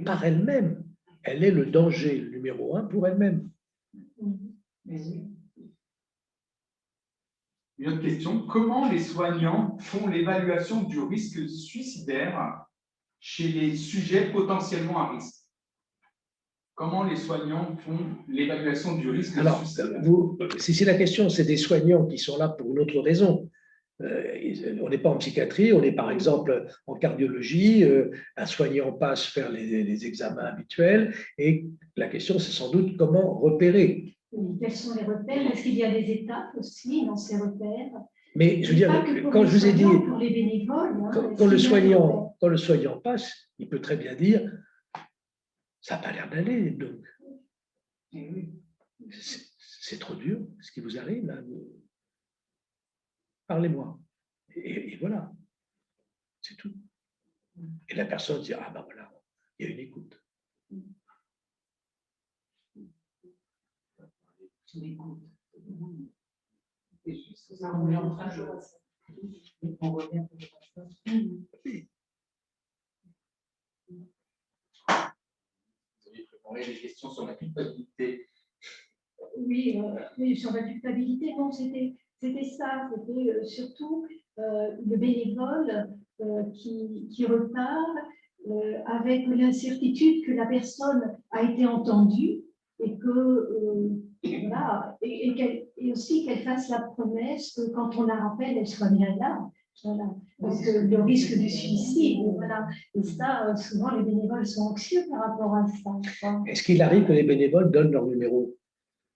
par elle-même. Elle est le danger numéro 1 pour elle-même. Une autre question, comment les soignants font l'évaluation du risque suicidaire chez les sujets potentiellement à risque? comment les soignants font l'évaluation du risque de Alors, suicide? si la question, c'est des soignants qui sont là pour une autre raison. On n'est pas en psychiatrie, on est par exemple en cardiologie, un soignant passe faire les examens habituels et la question c'est sans doute comment repérer. Oui, quels sont les repères? Est-ce qu'il y a des étapes aussi dans ces repères? Mais je veux dire, quand je vous ai dit, pour les bénévoles, quand le soignant passe, il peut très bien dire ça n'a pas l'air d'aller, donc c'est trop dur ce qui vous arrive là. Parlez-moi. Et voilà, c'est tout. Et la personne dit, ah ben voilà, il y a une écoute. C'est juste ça, on est en train de... On revient sur Vous avez préparé des questions sur la culpabilité. Oui, sur la culpabilité, non, c'était ça, c'était surtout le bénévole qui repart avec l'incertitude que la personne a été entendue et que voilà, et aussi qu'elle fasse la promesse que quand on la rappelle, elle soit bien là. Voilà. Donc le risque de suicide, voilà. Et ça, souvent les bénévoles sont anxieux par rapport à ça. Est-ce qu'il arrive que les bénévoles donnent leur numéro?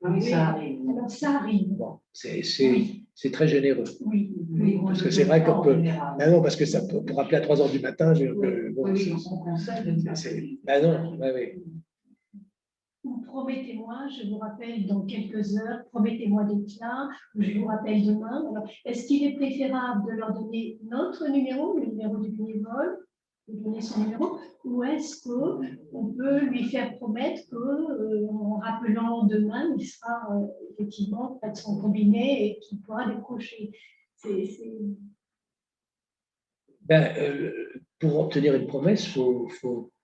Oui, ça arrive. Alors ça arrive. Bon, c'est très généreux. Oui, Parce que c'est vrai qu'on peut. Ben non, parce que ça peut pour rappeler à 3 heures du matin. Bon, oui, on conseille de faire. Ben non, oui. Ou promettez-moi, je vous rappelle dans quelques heures, promettez-moi d'être là, ou je vous rappelle demain. Alors, est-ce qu'il est préférable de leur donner notre numéro, le numéro du bénévole, de donner son numéro, ou est-ce qu'on peut lui faire promettre qu'en rappelant demain, il sera effectivement près de son cabinet et qu'il pourra décrocher? Pour obtenir une promesse, il faut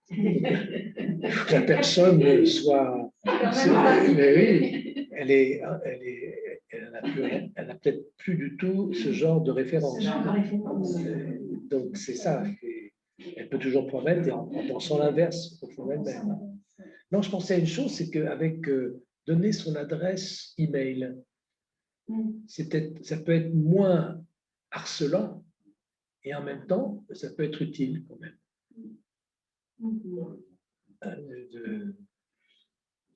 que la personne soit. Mais oui, elle n'a peut-être plus du tout ce genre de référence. Donc c'est ça. Elle peut toujours promettre en pensant l'inverse au fond d'elle-même. Non, je pensais à une chose, c'est qu'avec donner son adresse email, ça peut être moins harcelant et en même temps, ça peut être utile quand même. Il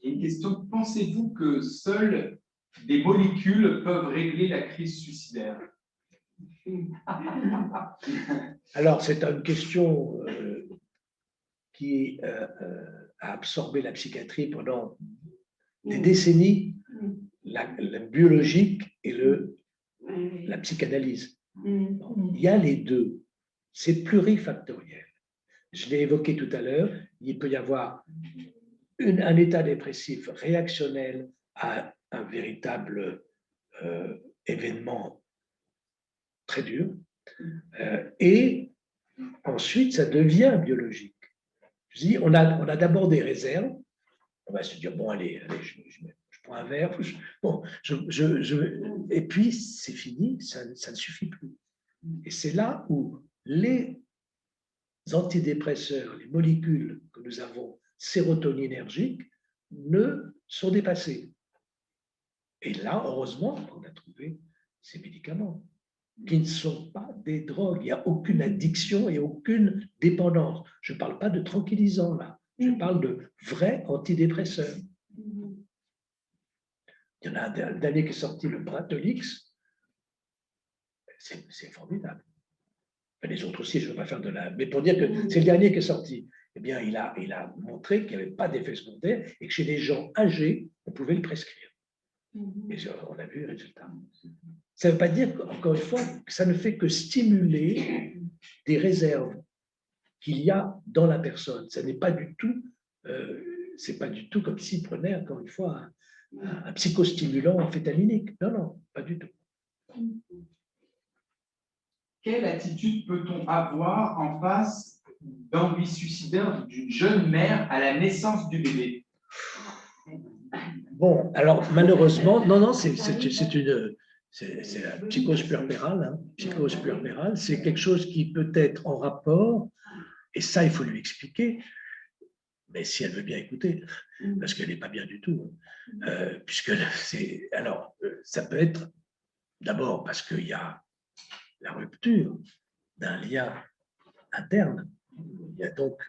y a une question. Pensez-vous que seules des molécules peuvent régler la crise suicidaire? Alors, c'est une question qui a absorbé la psychiatrie pendant des décennies, la biologique et la psychanalyse. Il y a les deux. C'est plurifactoriel. Je l'ai évoqué tout à l'heure, il peut y avoir un état dépressif réactionnel à un véritable événement très dur, et ensuite ça devient biologique. Je dis, on a d'abord des réserves, on va se dire, bon allez je prends un verre, et puis c'est fini, ça ne suffit plus. Et c'est là où les antidépresseurs, les molécules que nous avons sérotoninergiques, sont dépassées. Et là, heureusement, on a trouvé ces médicaments qui ne sont pas des drogues. Il n'y a aucune addiction et aucune dépendance. Je ne parle pas de tranquillisants, là. Je parle de vrais antidépresseurs. Il y en a un dernier qui est sorti, le Brintolix. C'est formidable. Les autres aussi, je ne veux pas faire de la... Mais pour dire que c'est le dernier qui est sorti, eh bien, il a montré qu'il n'y avait pas d'effet secondaire et que chez les gens âgés, on pouvait le prescrire. Et on a vu le résultat. Ça ne veut pas dire, encore une fois, que ça ne fait que stimuler des réserves qu'il y a dans la personne. Ça n'est pas du tout, c'est pas du tout comme s'il prenait, encore une fois, un psychostimulant amphétaminique. Non, pas du tout. Quelle attitude peut-on avoir en face d'envie suicidaire d'une jeune mère à la naissance du bébé? Bon, alors malheureusement, non, c'est la psychose puerpérale. Hein. Psychose puerpérale, c'est quelque chose qui peut être en rapport, et ça, il faut lui expliquer, mais si elle veut bien écouter, parce qu'elle n'est pas bien du tout. Puisque c'est. Alors, ça peut être d'abord parce qu'il y a la rupture d'un lien interne. Il y a donc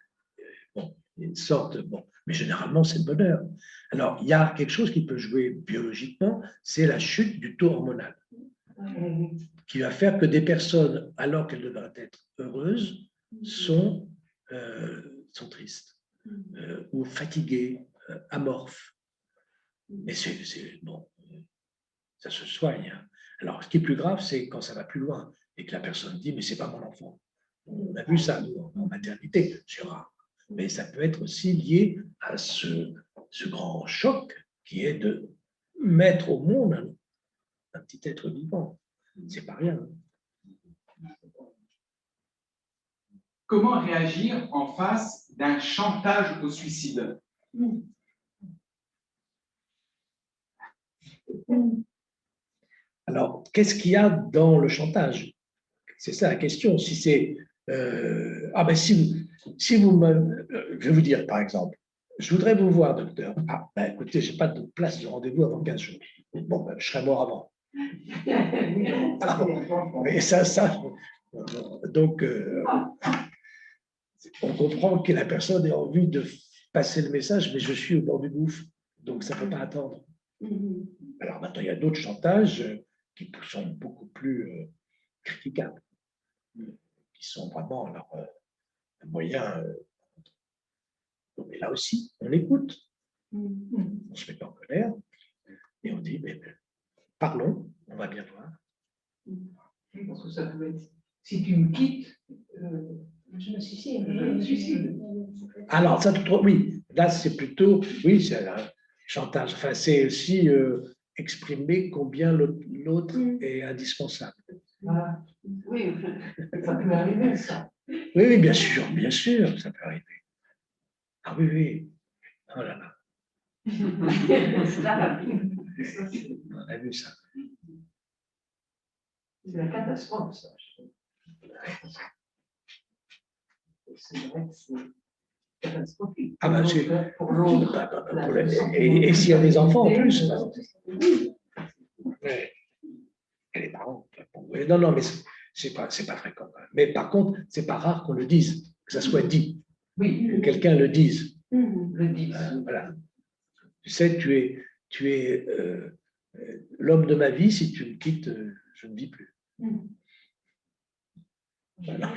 une sorte. Bon, mais généralement, c'est le bonheur. Alors, il y a quelque chose qui peut jouer biologiquement, c'est la chute du taux hormonal, qui va faire que des personnes, alors qu'elles devraient être heureuses, sont tristes, ou fatiguées, amorphes. Mais bon, ça se soigne. Alors, ce qui est plus grave, c'est quand ça va plus loin et que la personne dit, mais c'est pas mon enfant. On a vu ça, nous, en maternité, c'est rare. Mais ça peut être aussi lié à ce grand choc qui est de mettre au monde un petit être vivant. C'est pas rien. Comment réagir en face d'un chantage au suicide? Alors, qu'est-ce qu'il y a dans le chantage? C'est ça la question. Si c'est si vous me, je vais vous dire par exemple, je voudrais vous voir, docteur. Ah, ben, écoutez, je n'ai pas de place de rendez-vous avant 15 jours. Bon, ben, je serai mort avant. Et ça. Donc, on comprend que la personne ait envie de passer le message, mais je suis au bord du gouffre, donc ça ne peut pas attendre. Alors maintenant, il y a d'autres chantages qui sont beaucoup plus critiquables, qui sont vraiment un moyen. Mais là aussi, on écoute, on ne se met pas en colère, et on dit, mais parlons, on va bien voir. Parce que ça peut être, si tu me quittes, je me suicide. je me suicide. Alors, ça, oui, là, c'est plutôt, oui, c'est un chantage. Enfin, c'est aussi exprimer combien l'autre est indispensable. Voilà. Oui, ça peut arriver, ça. Oui, bien sûr, ça peut arriver. Ah oui, oui. Oh là là. Ça arrive. On a vu ça. C'est la catastrophe, ça. C'est vrai que c'est catastrophique. Ah ben, c'est pour l'autre. Et s'il y a des enfants en plus. Ouais. Et les parents. Non, mais c'est pas fréquent. Mais par contre, c'est pas rare qu'on le dise, que ça soit dit. Oui. Que quelqu'un le dise. Le dit. Voilà. Tu sais, tu es l'homme de ma vie, si tu me quittes, je ne vis plus. Alors,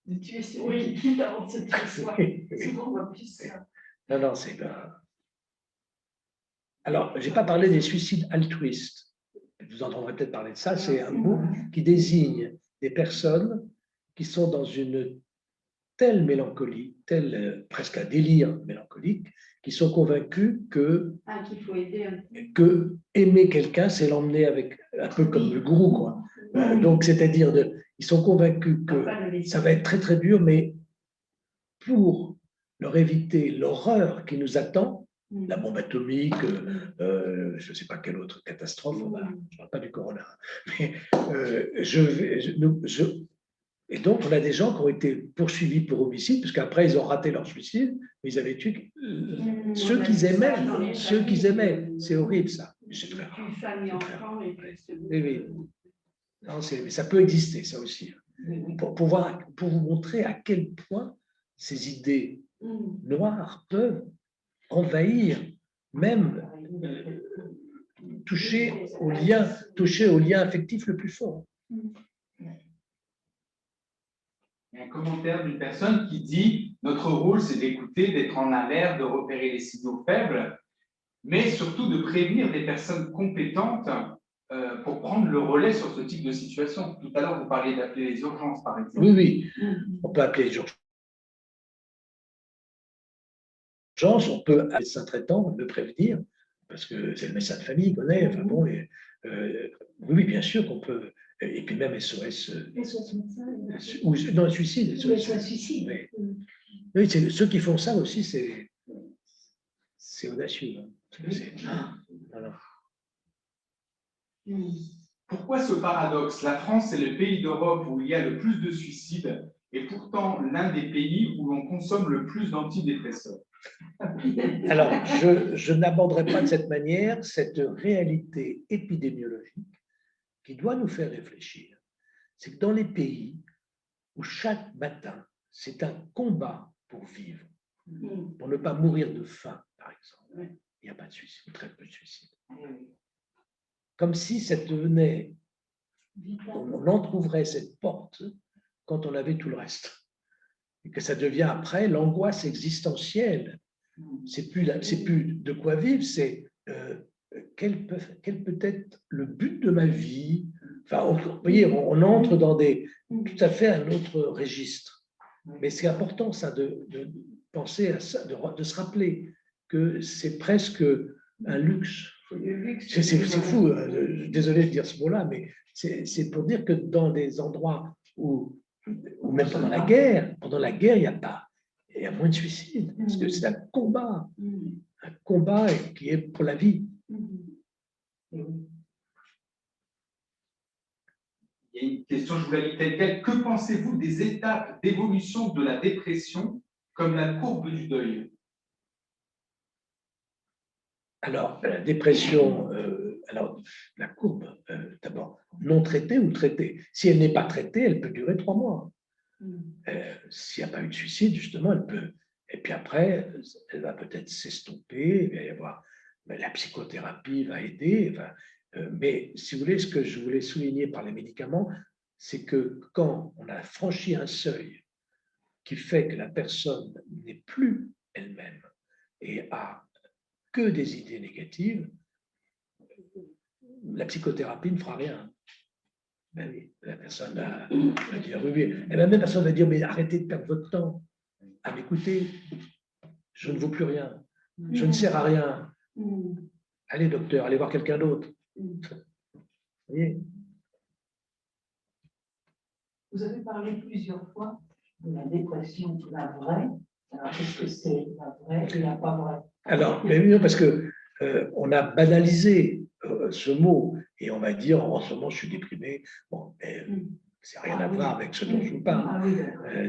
De tuer celui qui quitte avant de se tuer soi. Souvent, on voit plus ça. Non, c'est pas. Alors, je n'ai pas parlé des suicides altruistes. Vous entendrez peut-être parler de ça. C'est un mot qui désigne des personnes qui sont dans une telle mélancolie, presque un délire mélancolique, qui sont convaincus qu'il faut aider un peu. Que aimer quelqu'un, c'est l'emmener avec un peu comme le gourou, quoi. Donc, c'est-à-dire, ils sont convaincus que ça va être très très dur, mais pour leur éviter l'horreur qui nous attend, la bombe atomique, je ne sais pas quelle autre catastrophe, je ne parle pas du corona, mais et donc, on a des gens qui ont été poursuivis pour homicide, parce qu'après, ils ont raté leur suicide, mais ils avaient tué ceux qu'ils aimaient. C'est horrible, ça. C'est très rare. Oui. Non, ça peut exister, ça aussi. Pour vous montrer à quel point ces idées noires peuvent envahir, même toucher au lien affectif le plus fort. Il y a un commentaire d'une personne qui dit « Notre rôle, c'est d'écouter, d'être en alerte, de repérer les signaux faibles, mais surtout de prévenir des personnes compétentes pour prendre le relais sur ce type de situation. » Tout à l'heure, vous parliez d'appeler les urgences, par exemple. Oui. On peut appeler les urgences. On peut appeler le médecin traitant, le prévenir, parce que c'est le médecin de famille qui connaît. Enfin bon, oui, bien sûr qu'on peut. Et puis même SOS. Ou non, suicide. Suicide. Oui, ceux qui font ça aussi, c'est audacieux. Pourquoi ce paradoxe? La France est le pays d'Europe où il y a le plus de suicides est pourtant l'un des pays où l'on consomme le plus d'antidépresseurs. Alors, je n'aborderai pas de cette manière cette réalité épidémiologique qui doit nous faire réfléchir. C'est que dans les pays où chaque matin, c'est un combat pour vivre, pour ne pas mourir de faim, par exemple, il n'y a pas de suicide, très peu de suicide. Comme si ça devenait, on entrouvrait cette porte quand on avait tout le reste. Et que ça devient après l'angoisse existentielle. C'est plus de quoi vivre, c'est quel peut être le but de ma vie. Enfin, vous voyez, on entre dans tout à fait un autre registre. Mais c'est important, ça, de penser à ça, de se rappeler que c'est presque un luxe. C'est fou, désolé de dire ce mot-là, mais c'est pour dire que dans des endroits où même pendant la guerre, il y a moins de suicides, parce que c'est un combat qui est pour la vie. Il y a une question, je vous la lis telle quelle. Que pensez-vous des étapes d'évolution de la dépression, comme la courbe du deuil? Alors, la dépression, la courbe, d'abord, non traitée ou traitée. Si elle n'est pas traitée, elle peut durer 3 mois. S'il n'y a pas eu de suicide, justement, elle peut. Et puis après, elle va peut-être s'estomper, il va y avoir. La psychothérapie va aider. Mais si vous voulez, ce que je voulais souligner par les médicaments, c'est que quand on a franchi un seuil qui fait que la personne n'est plus elle-même et a que des idées négatives, la psychothérapie ne fera rien. Ben oui, la personne va dire oui, oui. Et même la personne va dire mais arrêtez de perdre votre temps à m'écouter, je ne vaux plus rien, je ne sers à rien. Allez docteur, allez voir quelqu'un d'autre. Vous voyez ? Vous avez parlé plusieurs fois de la dépression, la vraie. Alors, qu'est-ce que c'est la vraie et la pas vraie? Alors, mais oui, parce que on a banalisé ce mot et on va dire en ce moment je suis déprimé. Bon, c'est rien à voir avec ce dont je vous parle.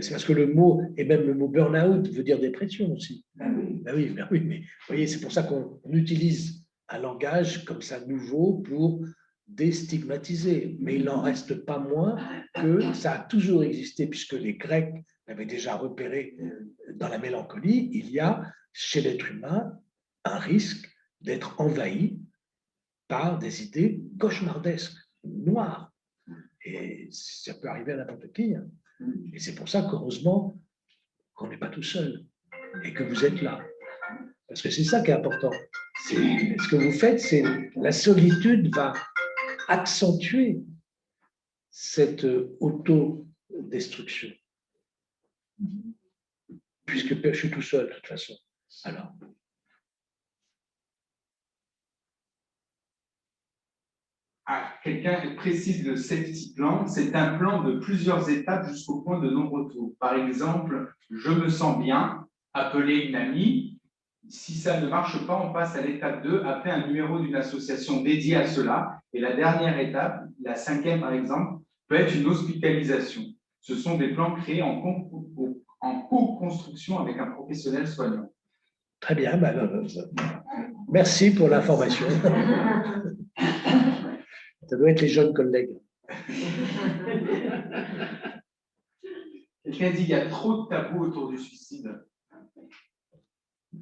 C'est parce que le mot, et même le mot burn-out, veut dire dépression aussi. Ben oui, mais vous voyez, c'est pour ça qu'on utilise un langage comme ça nouveau pour déstigmatiser. Mais il n'en reste pas moins que ça a toujours existé, puisque les Grecs l'avaient déjà repéré dans la mélancolie. Il y a chez l'être humain un risque d'être envahi par des idées cauchemardesques, noires. Et ça peut arriver à n'importe qui. Et c'est pour ça qu'heureusement qu'on n'est pas tout seul et que vous êtes là. Parce que c'est ça qui est important. Ce que vous faites, c'est la solitude va accentuer cette autodestruction. Puisque je suis tout seul, de toute façon. Alors. Quelqu'un précise le safety plan, c'est un plan de plusieurs étapes jusqu'au point de non-retour. Par exemple, je me sens bien, appeler une amie. Si ça ne marche pas, on passe à l'étape 2, appeler un numéro d'une association dédiée à cela. Et la dernière étape, la 5e par exemple, peut être une hospitalisation. Ce sont des plans créés en co-construction avec un professionnel soignant. Très bien, merci pour l'information. Ça doit être les jeunes collègues. Quelqu'un dit qu'il y a trop de tabous autour du suicide.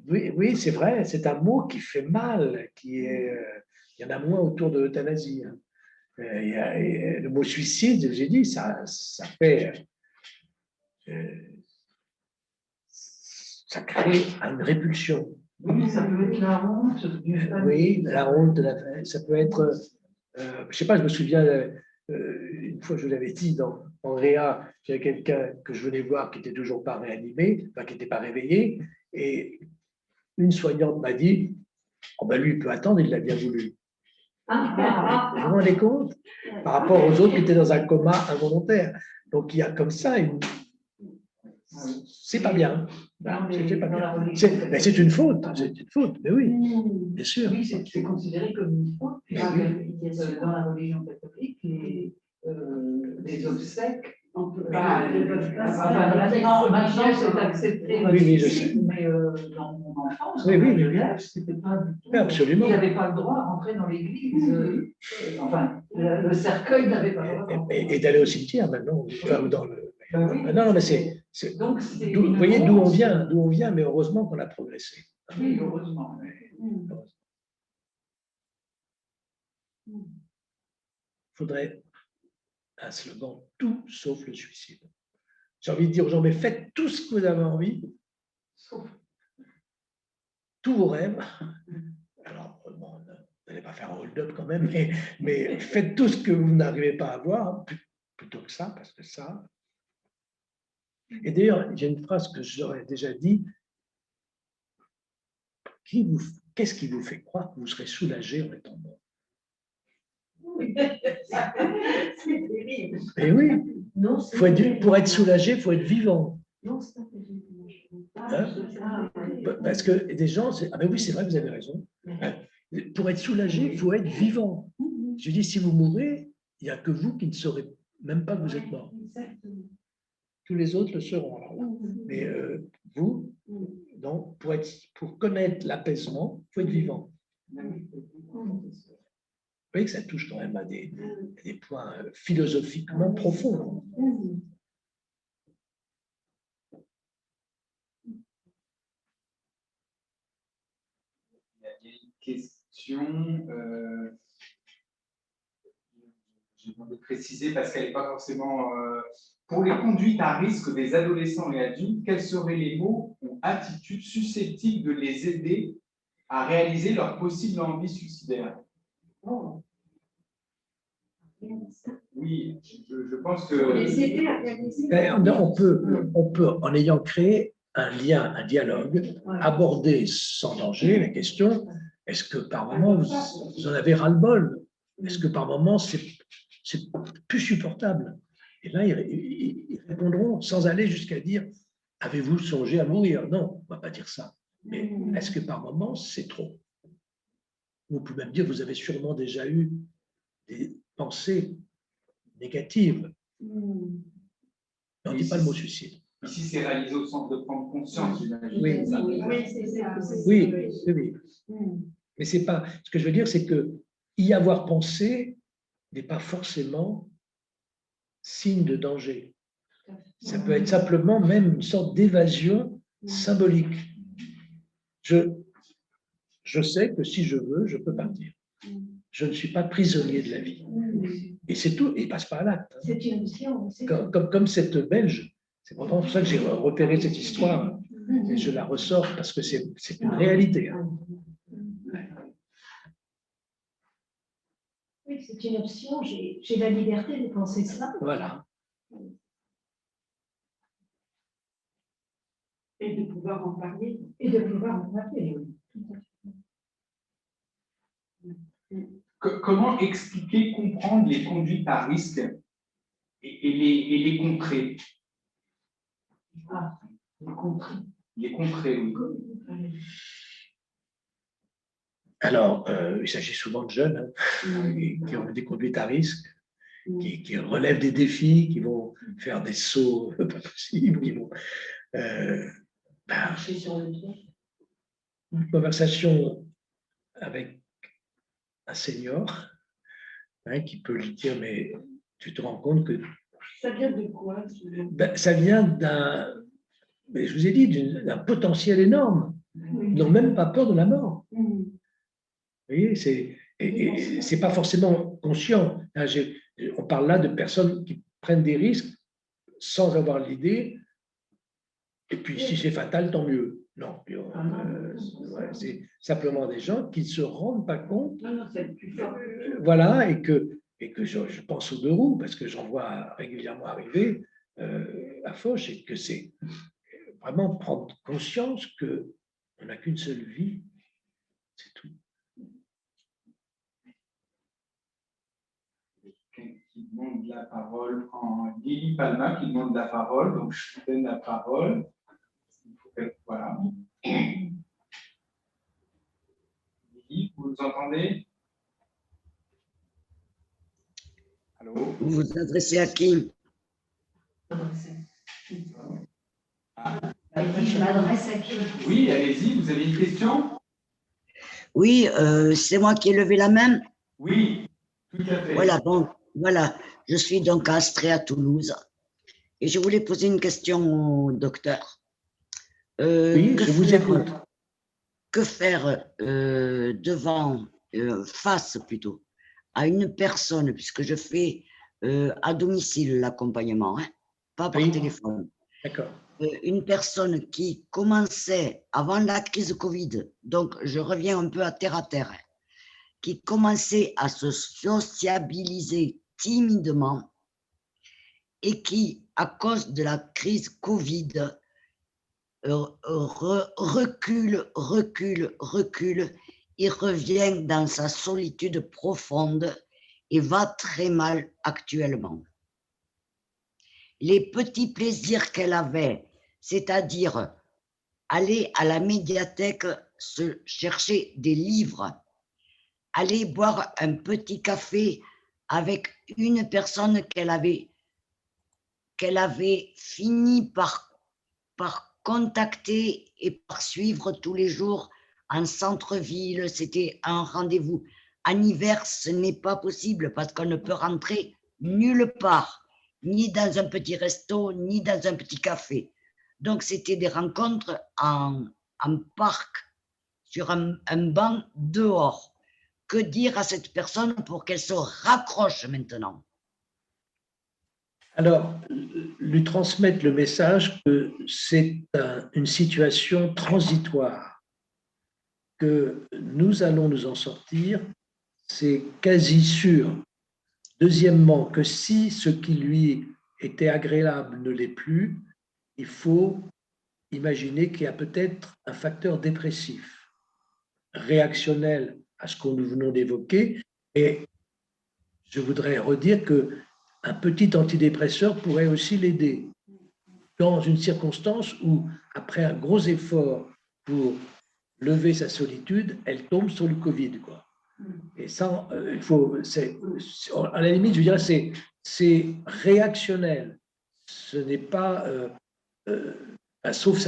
Oui, c'est vrai, c'est un mot qui fait mal, il y en a moins autour de l'euthanasie. Le mot suicide, j'ai dit, ça fait, ça crée une répulsion. Oui, ça peut être la honte d'une famille. Oui, la honte, ça peut être, je ne sais pas, je me souviens, une fois je vous l'avais dit, en réa, j'avais quelqu'un que je venais voir qui n'était toujours pas réanimé, enfin qui n'était pas réveillé, et une soignante m'a dit, oh ben lui, il peut attendre, il l'a bien voulu. Vous vous rendez compte? Par rapport aux autres qui étaient dans un coma involontaire. Donc, il y a comme ça c'est pas bien. C'est une faute, mais oui, bien sûr. Oui, c'est considéré comme une faute. Dans la religion catholique, les obsèques On peut Ah, pas. ils peuvent pas Maintenant, c'est accepté. Oui, je sais. Mais dans mon enfance, Oui, dans oui, ma oui. jeunesse, c'était pas du tout. Oui, absolument. Il n'y avait pas le droit à rentrer dans l'église. Enfin, le cercueil n'avait pas le droit. Et d'aller au cimetière maintenant, enfin, ou dans le. Ben oui. Non, mais Donc, c'est vous voyez d'où on vient, mais heureusement qu'on a progressé. Oui, heureusement. Il faudrait un slogan, tout sauf le suicide. J'ai envie de dire aux gens, mais faites tout ce que vous avez envie, Sauf. tous vos rêves. Alors, bon, vous n'allez pas faire un hold-up quand même, mais faites tout ce que vous n'arrivez pas à avoir, plutôt que ça, parce que ça. Et d'ailleurs, il y a une phrase que j'aurais déjà dit, qu'est-ce qui vous fait croire que vous serez soulagé en étant mort? C'est terrible. Eh oui, Non, pour être soulagé, il faut être vivant. Non, c'est pas terrible. Hein? Parce que des gens, ah ben oui, c'est vrai, vous avez raison. Pour être soulagé, il faut être vivant. Je dis, si vous mourrez, il n'y a que vous qui ne saurez même pas que vous êtes mort. Tous les autres le seront. Alors. Mais vous, donc, pour connaître l'apaisement, il faut être vivant. Vous voyez que ça touche quand même à des points philosophiquement profonds. Il y a une question, j'ai demandé de préciser parce qu'elle n'est pas forcément. Pour les conduites à risque des adolescents et adultes, quels seraient les mots ou attitudes susceptibles de les aider à réaliser leur possible envie suicidaire? Oui, je pense que. Les aider à réaliser. On peut, en ayant créé un lien, un dialogue, aborder sans danger la question, est-ce que par moment vous en avez ras-le-bol? Est-ce que par moment c'est plus supportable? Et là, ils répondront sans aller jusqu'à dire, avez-vous songé à mourir? Non, on ne va pas dire ça. Mais est-ce que par moment c'est trop? Vous pouvez même dire, vous avez sûrement déjà eu des pensées négatives. Mais on ne dit pas le mot suicide. Ici, c'est réalisé au sens de prendre conscience, j'imagine. Oui, c'est ça. Oui. Mais c'est pas. Ce que je veux dire, c'est que y avoir pensé n'est pas forcément signe de danger. Ça peut être simplement même une sorte d'évasion symbolique. Je sais que si je veux, je peux partir. Je ne suis pas prisonnier de la vie. Et c'est tout, et il ne passe pas à l'acte. C'est une mission. Comme cette Belge, c'est pourtant pour ça que j'ai repéré cette histoire, et je la ressors parce que c'est une réalité. Oui, c'est une option, j'ai la liberté de penser ça. Voilà. Et de pouvoir en parler. Et de pouvoir en parler. Comment expliquer, comprendre les conduites à risque et les contrer? Les contrer, oui. Alors, il s'agit souvent de jeunes qui ont des conduites à risque, qui relèvent des défis, qui vont faire des sauts pas possibles, qui vont une conversation avec un senior qui peut lui dire, mais tu te rends compte que… Ça vient de quoi? Ça vient je vous ai dit, d'un potentiel énorme. Ils n'ont même pas peur de la mort. Vous voyez, c'est pas forcément conscient. On parle là de personnes qui prennent des risques sans avoir l'idée, et puis si c'est fatal, tant mieux. Non, c'est simplement des gens qui ne se rendent pas compte. Voilà, et que je pense aux deux roues, parce que j'en vois régulièrement arriver à Foch, et que c'est vraiment prendre conscience qu'on n'a qu'une seule vie, c'est tout. Qui demande la parole en Lily Palma qui demande la parole, donc je vous donne la parole. Voilà. Lily, vous nous entendez? Allô? Vous vous adressez à qui? Je m'adresse à qui? Oui, allez-y, vous avez une question? Oui, c'est moi qui ai levé la main. Oui, tout à fait. Voilà, bon, voilà. Je suis donc à Astrée, à Toulouse. Et je voulais poser une question au docteur. Oui, je vous écoute. Que faire devant, face plutôt, à une personne, puisque je fais à domicile l'accompagnement, hein, pas par Oui. téléphone. D'accord. Une personne qui commençait avant la crise Covid, donc je reviens un peu à terre, hein, qui commençait à se sociabiliser timidement et qui, à cause de la crise Covid, recule, il revient dans sa solitude profonde et va très mal actuellement. Les petits plaisirs qu'elle avait, c'est-à-dire aller à la médiathèque se chercher des livres, aller boire un petit café avec une personne qu'elle avait fini par contacter et par suivre tous les jours en centre-ville. C'était un rendez-vous. En hiver, ce n'est pas possible parce qu'on ne peut rentrer nulle part, ni dans un petit resto, ni dans un petit café. Donc, c'était des rencontres en parc, sur un banc dehors. Que dire à cette personne pour qu'elle se raccroche maintenant? Alors, lui transmettre le message que c'est une situation transitoire, que nous allons nous en sortir, c'est quasi sûr. Deuxièmement, que si ce qui lui était agréable ne l'est plus, il faut imaginer qu'il y a peut-être un facteur dépressif, réactionnel à ce que nous venons d'évoquer. Et je voudrais redire qu'un petit antidépresseur pourrait aussi l'aider dans une circonstance où, après un gros effort pour lever sa solitude, elle tombe sur le Covid, quoi. Et ça, il faut, à la limite, je dirais, c'est réactionnel. Ce n'est pas, sauf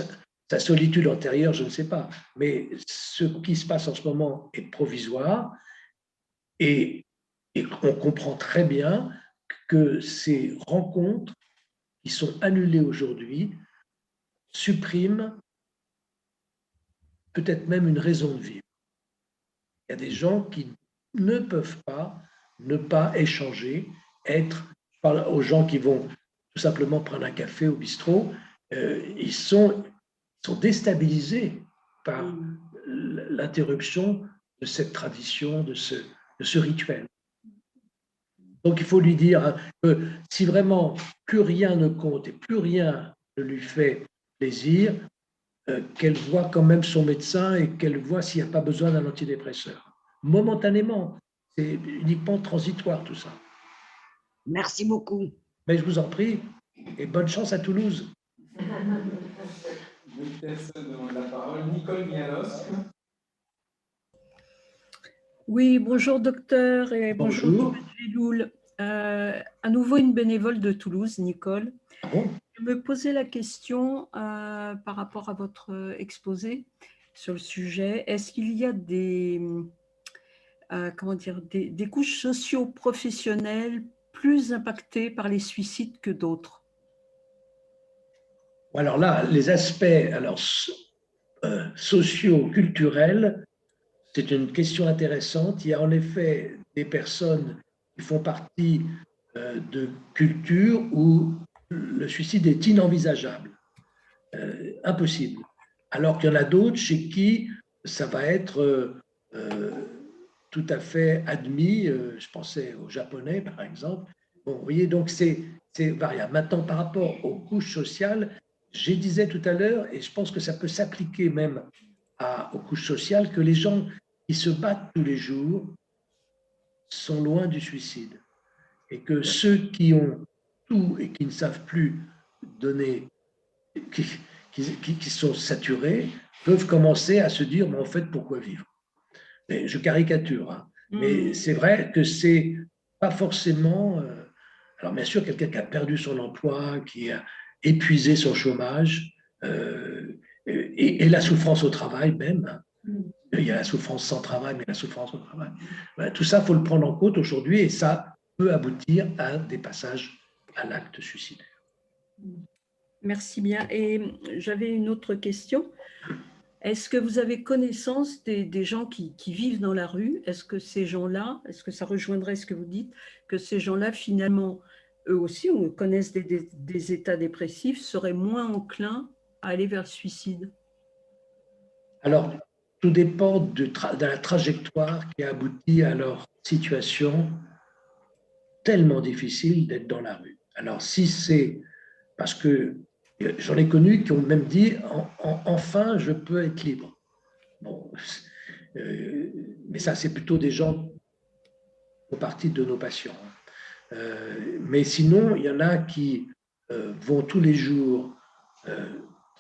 sa solitude antérieure, je ne sais pas, mais ce qui se passe en ce moment est provisoire et on comprend très bien que ces rencontres qui sont annulées aujourd'hui suppriment peut-être même une raison de vivre. Il y a des gens qui ne peuvent pas ne pas échanger, être, je parle aux gens qui vont tout simplement prendre un café au bistrot, ils sont déstabilisés par l'interruption de cette tradition, de ce rituel. Donc il faut lui dire que si vraiment plus rien ne compte et plus rien ne lui fait plaisir, qu'elle voit quand même son médecin et qu'elle voit s'il n'y a pas besoin d'un antidépresseur. Momentanément, c'est uniquement transitoire tout ça. Merci beaucoup. Mais je vous en prie, et bonne chance à Toulouse. Une personne demande la parole, Nicole Mianos. Oui, bonjour docteur et bonjour Géloul. À nouveau une bénévole de Toulouse, Nicole. Ah bon? Je me posais la question par rapport à votre exposé sur le sujet. Est-ce qu'il y a des couches socio-professionnelles plus impactées par les suicides que d'autres? Alors là, les aspects socio-culturels, c'est une question intéressante. Il y a en effet des personnes qui font partie de cultures où le suicide est inenvisageable, impossible. Alors qu'il y en a d'autres chez qui ça va être tout à fait admis. Je pensais aux Japonais, par exemple. Bon, vous voyez, donc c'est variable. Maintenant, par rapport aux couches sociales, je disais tout à l'heure, et je pense que ça peut s'appliquer même aux couches sociales, que les gens qui se battent tous les jours sont loin du suicide. Et que ceux qui ont tout et qui ne savent plus donner, qui sont saturés, peuvent commencer à se dire, mais en fait, pourquoi vivre? Mais je caricature, hein. Mais c'est vrai que c'est pas forcément Alors, bien sûr, quelqu'un qui a perdu son emploi, qui a épuisé son chômage, et la souffrance au travail même. Il y a la souffrance sans travail, mais la souffrance au travail. Ben, tout ça, il faut le prendre en compte aujourd'hui, et ça peut aboutir à des passages à l'acte suicidaire. Merci bien. Et j'avais une autre question. Est-ce que vous avez connaissance des gens qui vivent dans la rue? Est-ce que ces gens-là, est-ce que ça rejoindrait ce que vous dites, que ces gens-là, finalement, eux aussi, ou connaissent des états dépressifs, seraient moins enclins à aller vers le suicide? Alors, tout dépend de la trajectoire qui a abouti à leur situation tellement difficile d'être dans la rue. Alors, si c'est parce que j'en ai connu qui ont même dit enfin, je peux être libre. Bon, mais ça, c'est plutôt des gens qui font partie de nos patients. Mais sinon, il y en a qui vont tous les jours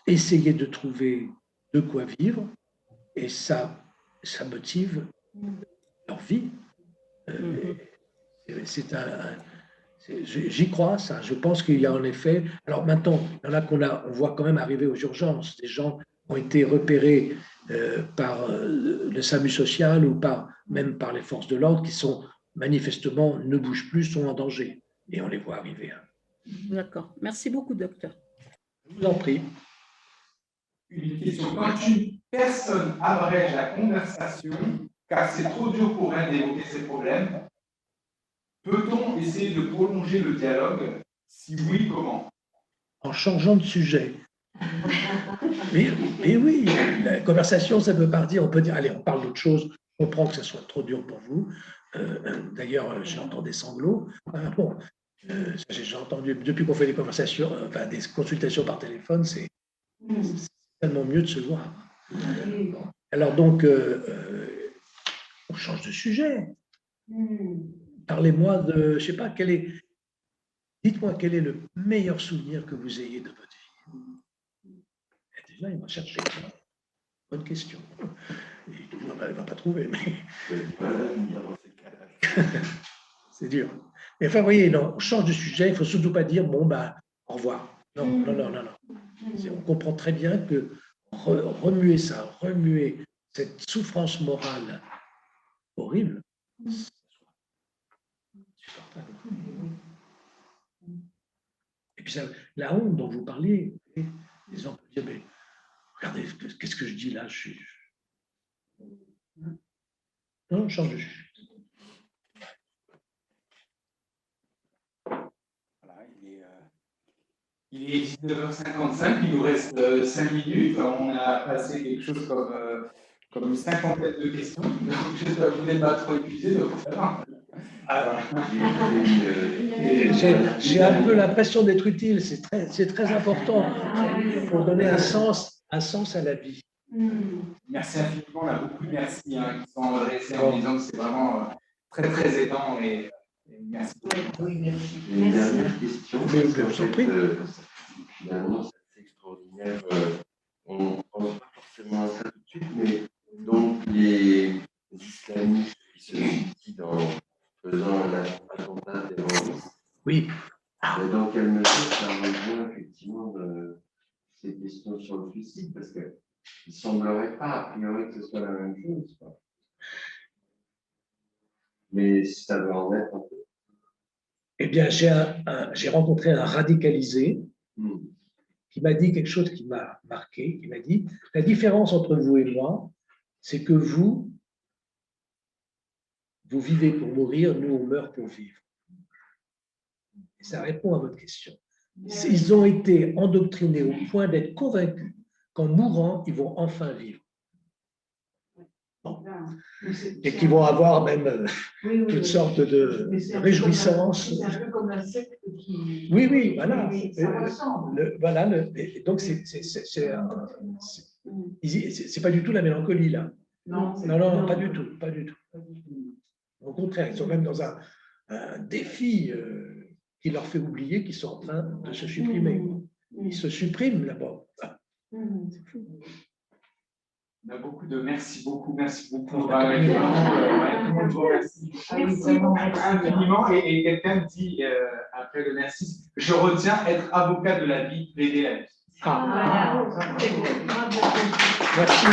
essayer de trouver de quoi vivre, et ça motive leur vie. J'y crois, ça. Je pense qu'il y a en effet. Alors maintenant, il y en a on voit quand même arriver aux urgences. Des gens ont été repérés par le SAMU social ou même par les forces de l'ordre qui sont manifestement ne bougent plus, sont en danger. Et on les voit arriver. D'accord. Merci beaucoup, docteur. Je vous en prie. Une question. Quand une personne abrège la conversation, car c'est trop dur pour elle d'évoquer ses problèmes, peut-on essayer de prolonger le dialogue? Si oui, comment? En changeant de sujet. Mais oui, la conversation, ça veut pas dire, on peut dire, allez, on parle d'autre chose, je comprends que ce soit trop dur pour vous. D'ailleurs, j'entends des sanglots. Bon, j'ai entendu, depuis qu'on fait des conversations, enfin des consultations par téléphone, c'est tellement mieux de se voir. Bon. Alors donc, on change de sujet. Parlez-moi de, je sais pas, dites-moi quel est le meilleur souvenir que vous ayez de votre vie. Et déjà, il va chercher. Bonne question. Il ne va pas trouver, mais c'est dur. Mais enfin, vous voyez, non, on change de sujet, il ne faut surtout pas dire, bon, ben, au revoir. Non, non, non, non, non. On comprend très bien que remuer ça, remuer cette souffrance morale horrible, c'est insupportable. Et puis ça, la honte dont vous parliez, les gens peuvent dire, mais regardez, qu'est-ce que je dis là? Non, on change de sujet. Il est 19h55, il nous reste 5 minutes. On a passé quelque chose comme une cinquantaine de questions. J'espère que vous n'êtes pas trop épuisé, docteur. J'ai un peu l'impression d'être utile, c'est très important pour donner un sens à la vie. Merci infiniment, on a beaucoup de merci qui sont adressés en disant que c'est vraiment très très aidant et merci. Une dernière question. Finalement, c'est extraordinaire. On ne pense pas forcément à ça tout de suite, mais donc les islamistes qui se suicident en faisant un attentat terroriste. Oui. Dans quelle mesure ça rejoint effectivement ces questions sur le suicide? Parce qu'il ne semblerait pas, a priori, que ce soit la même chose. Mais ça doit en être un peu. Eh bien, j'ai rencontré un radicalisé qui m'a dit quelque chose qui m'a marqué. Il m'a dit, la différence entre vous et moi, c'est que vous vivez pour mourir, nous, on meurt pour vivre. Et ça répond à votre question. Ils ont été endoctrinés au point d'être convaincus qu'en mourant, ils vont enfin vivre. Bon. Et qu'ils vont avoir même toutes sortes de réjouissances. C'est un peu comme un secte qui… Oui, voilà. Ça ressemble. Donc, c'est pas du tout la mélancolie, là. Non, pas du tout. Pas du tout. Au contraire, ils sont même dans un défi qui leur fait oublier qu'ils sont en train de se supprimer. Ils se suppriment là-bas. C'est fou. On a beaucoup de merci beaucoup. Tout le monde vous remercie infiniment. Et quelqu'un dit après le merci, je retiens être avocat de la vie, plaider la vie. Merci.